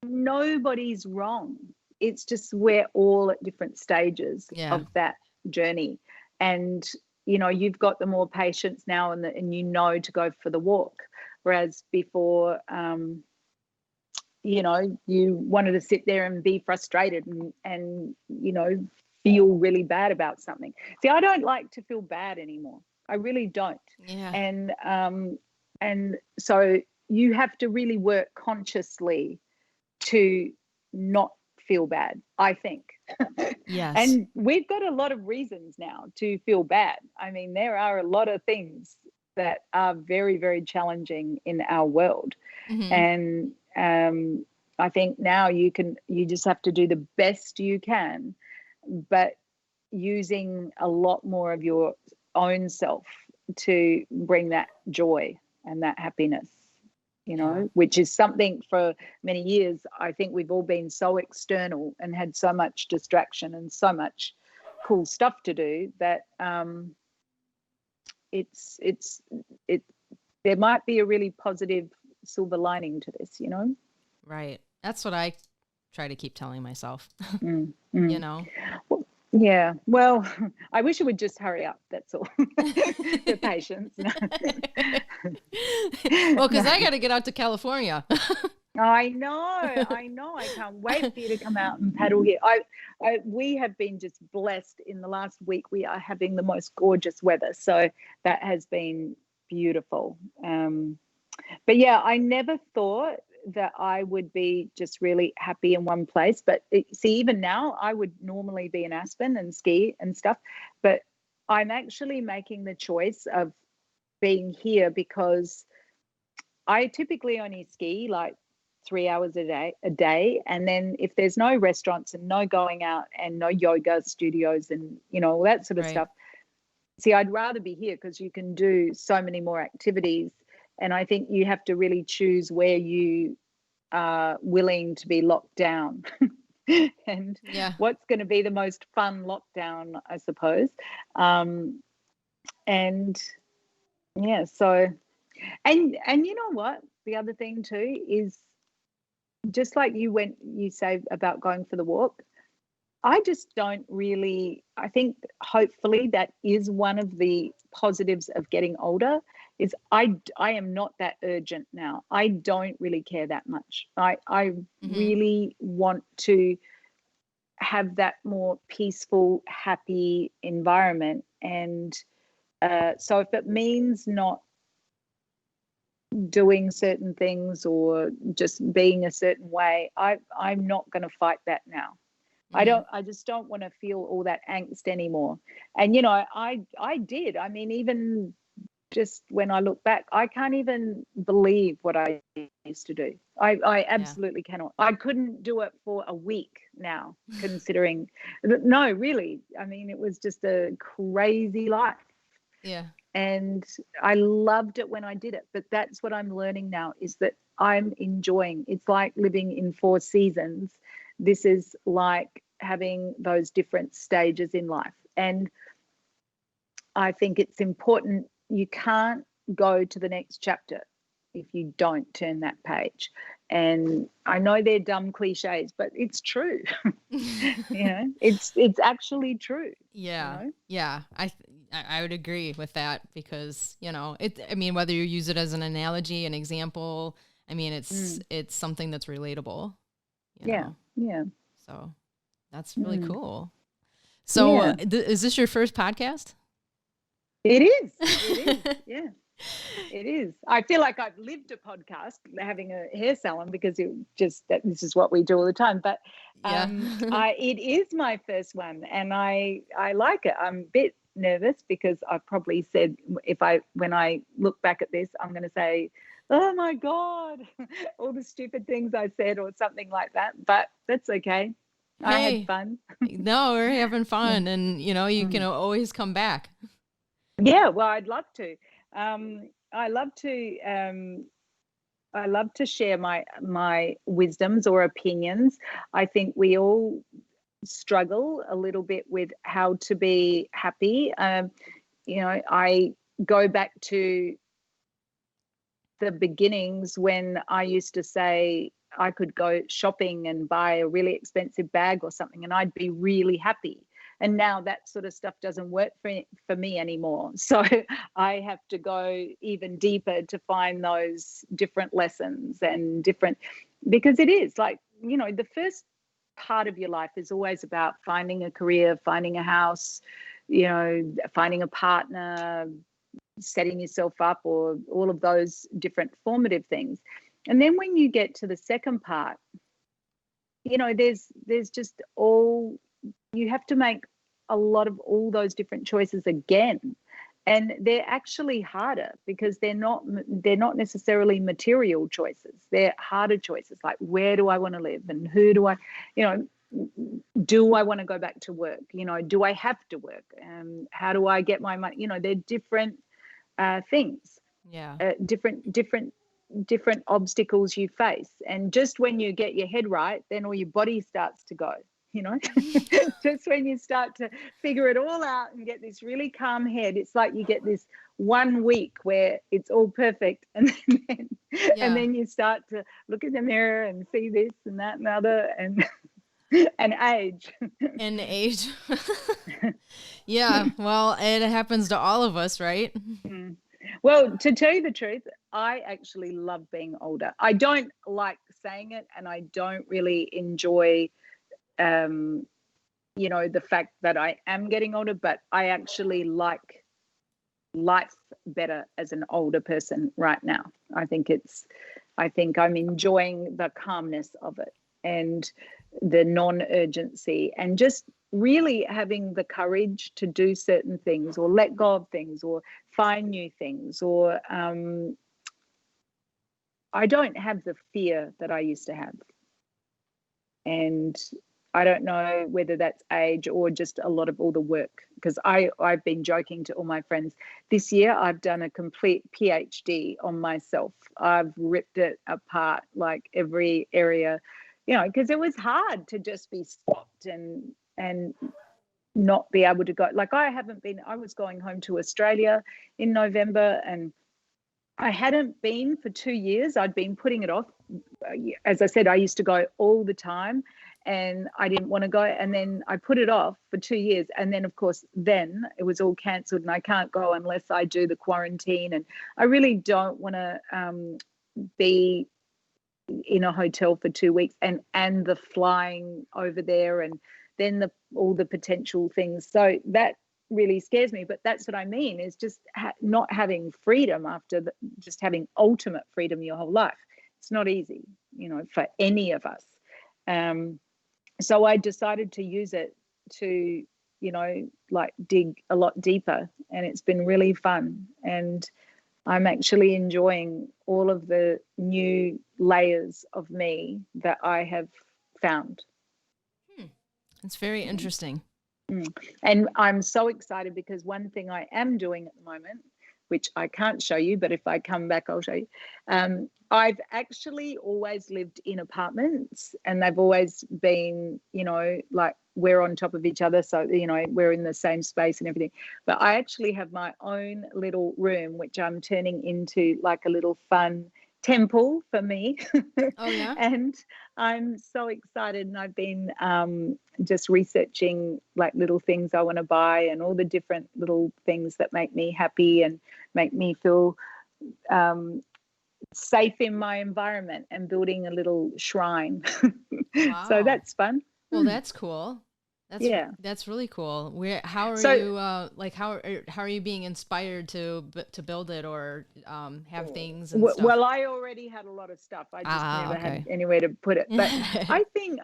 nobody's wrong. It's just we're all at different stages of that journey. And, you've got the more patience now and to go for the walk. Whereas before, you wanted to sit there and be frustrated and feel really bad about something. See, I don't like to feel bad anymore. I really don't. Yeah. And so you have to really work consciously to not feel bad, I think. Yes. And we've got a lot of reasons now to feel bad. I mean, there are a lot of things that are very, very challenging in our world. Mm-hmm. And I think now you just have to do the best you can, but using a lot more of your own self to bring that joy and that happiness, which is something for many years. I think we've all been so external and had so much distraction and so much cool stuff to do that there might be a really positive silver lining to this, Right. That's what I try to keep telling myself. Well, yeah. Well, I wish it would just hurry up. That's all. The patience. Well, because I got to get out to California. I know. I can't wait for you to come out and paddle here. We have been just blessed in the last week. We are having the most gorgeous weather. So that has been beautiful. But yeah, I never thought that I would be just really happy in one place. But see, even now, I would normally be in Aspen and ski and stuff. But I'm actually making the choice of being here because I typically only ski like 3 hours a day. And then if there's no restaurants and no going out and no yoga studios and, all that sort of stuff, see, I'd rather be here because you can do so many more activities. And I think you have to really choose where you are willing to be locked down and what's going to be the most fun lockdown, I suppose. And yeah, so, and you know what? The other thing too is just like you say about going for the walk, I just don't really, I think hopefully that is one of the positives of getting older is I am not that urgent now. I don't really care that much. I really want to have that more peaceful, happy environment. And so if it means not doing certain things or just being a certain way, I'm not going to fight that now. I just don't want to feel all that angst anymore. And, I did. I mean, even just when I look back, I can't even believe what I used to do. I absolutely cannot. I couldn't do it for a week now, considering, no, really. I mean, it was just a crazy life. Yeah. And I loved it when I did it. But that's what I'm learning now is that I'm enjoying. It's like living in 4 seasons. This is like having those different stages in life. And I think it's important. You can't go to the next chapter if you don't turn that page. And I know they're dumb cliches, but it's true. It's actually true. Yeah. Yeah. I would agree with that because, I mean, whether you use it as an analogy, an example, I mean, it's something that's relatable. Yeah. So that's really cool. So is this your first podcast? It is. Yeah, it is. I feel like I've lived a podcast having a hair salon because this is what we do all the time. But it is my first one and I like it. I'm a bit nervous because I've probably said when I look back at this, I'm going to say, oh my God, all the stupid things I said or something like that. But that's okay. I had fun. No, we're having fun. And, you can always come back. Yeah, well, I'd love to. I love to share my wisdoms or opinions. I think we all struggle a little bit with how to be happy. I go back to the beginnings when I used to say I could go shopping and buy a really expensive bag or something and I'd be really happy. And now that sort of stuff doesn't work for me anymore. So I have to go even deeper to find those different lessons and different, because it is like, the first part of your life is always about finding a career, finding a house, finding a partner, setting yourself up, or all of those different formative things. And then when you get to the second part, there's just you have to make a lot of all those different choices again, and they're actually harder because they're not necessarily material choices. They're harder choices, like where do I want to live and who do I do I want to go back to work, do I have to work, how do I get my money, they're different things, different obstacles you face. And just when you get your head right, then all your body starts to go, just when you start to figure it all out and get this really calm head, it's like you get this 1 week where it's all perfect, and then you start to look in the mirror and see this and that and other, and age. And age. Yeah, well, it happens to all of us, right? Mm. Well, to tell you the truth, I actually love being older. I don't like saying it, and I don't really enjoy the fact that I am getting older, but I actually like life better as an older person right now. I think I'm enjoying the calmness of it and the non-urgency, and just really having the courage to do certain things or let go of things or find new things, or I don't have the fear that I used to have. And I don't know whether that's age or just a lot of all the work, because I've been joking to all my friends. This year I've done a complete PhD on myself. I've ripped it apart, like every area, because it was hard to just be stopped and not be able to go. Like I was going home to Australia in November, and I hadn't been for 2 years. I'd been putting it off. As I said, I used to go all the time, and I didn't want to go. And then I put it off for 2 years. And then, of course, then it was all cancelled, and I can't go unless I do the quarantine. And I really don't want to be in a hotel for 2 weeks and the flying over there, and then all the potential things. So that really scares me. But that's what I mean, is just not having freedom after just having ultimate freedom your whole life. It's not easy, for any of us. So I decided to use it to, like dig a lot deeper, and it's been really fun. And I'm actually enjoying all of the new layers of me that I have found. It's very interesting. And I'm so excited because one thing I am doing at the moment, which I can't show you, but if I come back, I'll show you. I've actually always lived in apartments, and they've always been, like we're on top of each other. So, we're in the same space and everything. But I actually have my own little room, which I'm turning into like a little fun temple for me. Oh, yeah. And I'm so excited, and I've been just researching like little things I want to buy, and all the different little things that make me happy and make me feel safe in my environment, and building a little shrine. Wow. So that's fun. Well, that's cool. That's really cool. How are you being inspired to build it, or have things and stuff? Well, I already had a lot of stuff. I just never had anywhere to put it. But I think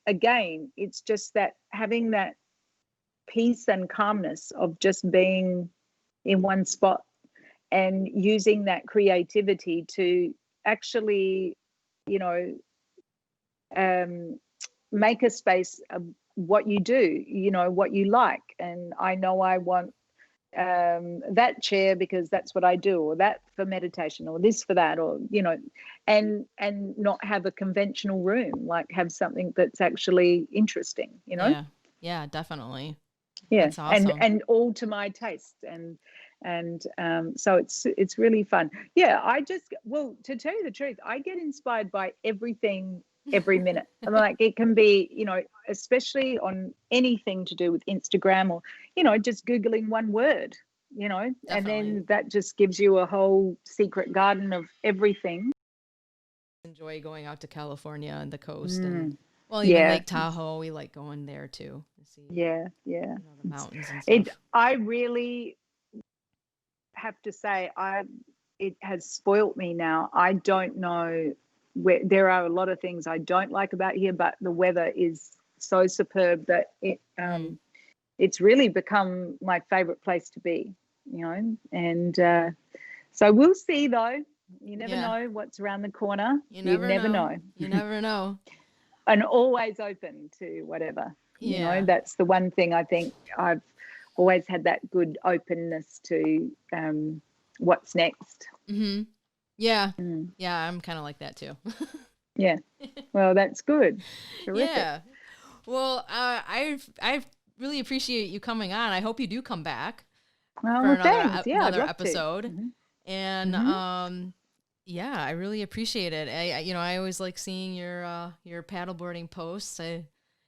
again, it's just that having that peace and calmness of just being in one spot, and using that creativity to actually, make a space of what you do, what you like. And I know I want that chair because that's what I do, or that for meditation, or this for that, or and not have a conventional room, like have something that's actually interesting. Yeah, definitely. Yeah, That's awesome. and all to my taste, and so it's really fun. Yeah, to tell you the truth, I get inspired by everything every minute. I'm like, it can be, especially on anything to do with Instagram, or just Googling one word, and Definitely. then that just gives you a whole secret garden of everything. Enjoy going out to California and the coast, and even Yeah. Lake Tahoe. We like going there too to see Yeah. the mountains and stuff. I really have to say, it has spoilt me now. I don't know there are a lot of things I don't like about here, but the weather is so superb that it's really become my favorite place to be, and so we'll see though. You never know what's around the corner. You never know. You never know. And always open to whatever. That's the one thing I think I've always had, that good openness to what's next. Mm-hmm. Yeah. Yeah, I'm kind of like that too. Yeah. Well, that's good. Terrific. Yeah. Well, I really appreciate you coming on. I hope you do come back for another episode. Mm-hmm. And yeah, I really appreciate it. I always like seeing your paddleboarding posts.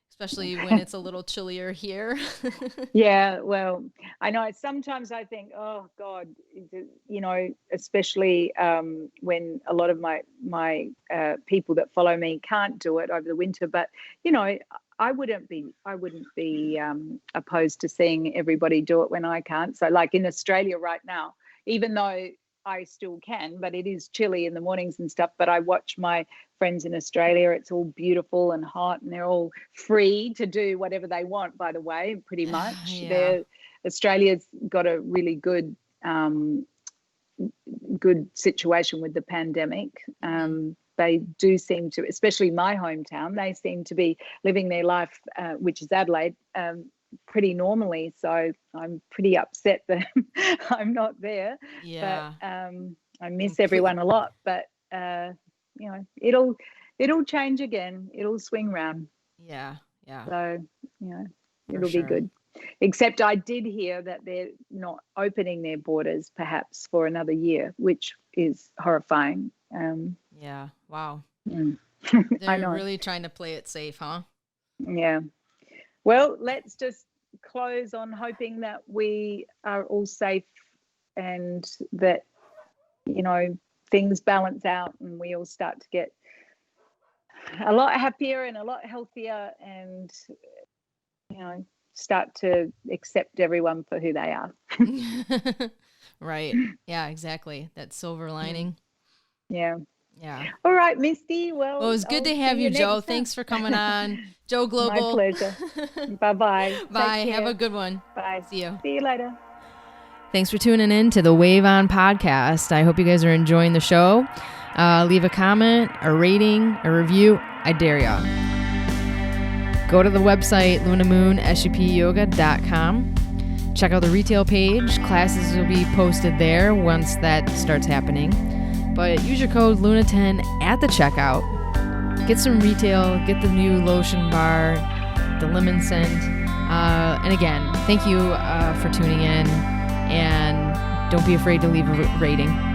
Especially when it's a little chillier here. Yeah, well, I know sometimes I think, oh God, especially when a lot of my people that follow me can't do it over the winter. But I wouldn't be opposed to seeing everybody do it when I can't. So, like in Australia right now, even though I still can, but it is chilly in the mornings and stuff. But I watch my friends in Australia. It's all beautiful and hot, and they're all free to do whatever they want, by the way, pretty much. Yeah. Australia's got a really good situation with the pandemic. They do seem to, especially my hometown, they seem to be living their life, which is Adelaide, pretty normally. So I'm pretty upset that I'm not there. Yeah. But I miss everyone a lot. But it'll change again. It'll swing round. Yeah. So it'll be good. Except I did hear that they're not opening their borders perhaps for another year, which is horrifying. Yeah. Wow. They're really trying to play it safe, huh? Yeah. Well, let's just close on hoping that we are all safe and that, things balance out and we all start to get a lot happier and a lot healthier and, start to accept everyone for who they are. Right. Yeah, exactly. That silver lining. Yeah. Yeah. All right, Misty. Well, it was good to have you, Jo. Thanks for coming on. JoGlobal. My pleasure. Bye-bye. Bye. Have a good one. Bye. See you. See you later. Thanks for tuning in to the Wave On podcast. I hope you guys are enjoying the show. Leave a comment, a rating, a review. I dare ya. Go to the website, lunamoonSUPyoga.com. Check out the retail page. Classes will be posted there once that starts happening. But use your code LUNA10 at the checkout. Get some retail, get the new lotion bar, the lemon scent. And again, thank you for tuning in. And don't be afraid to leave a rating.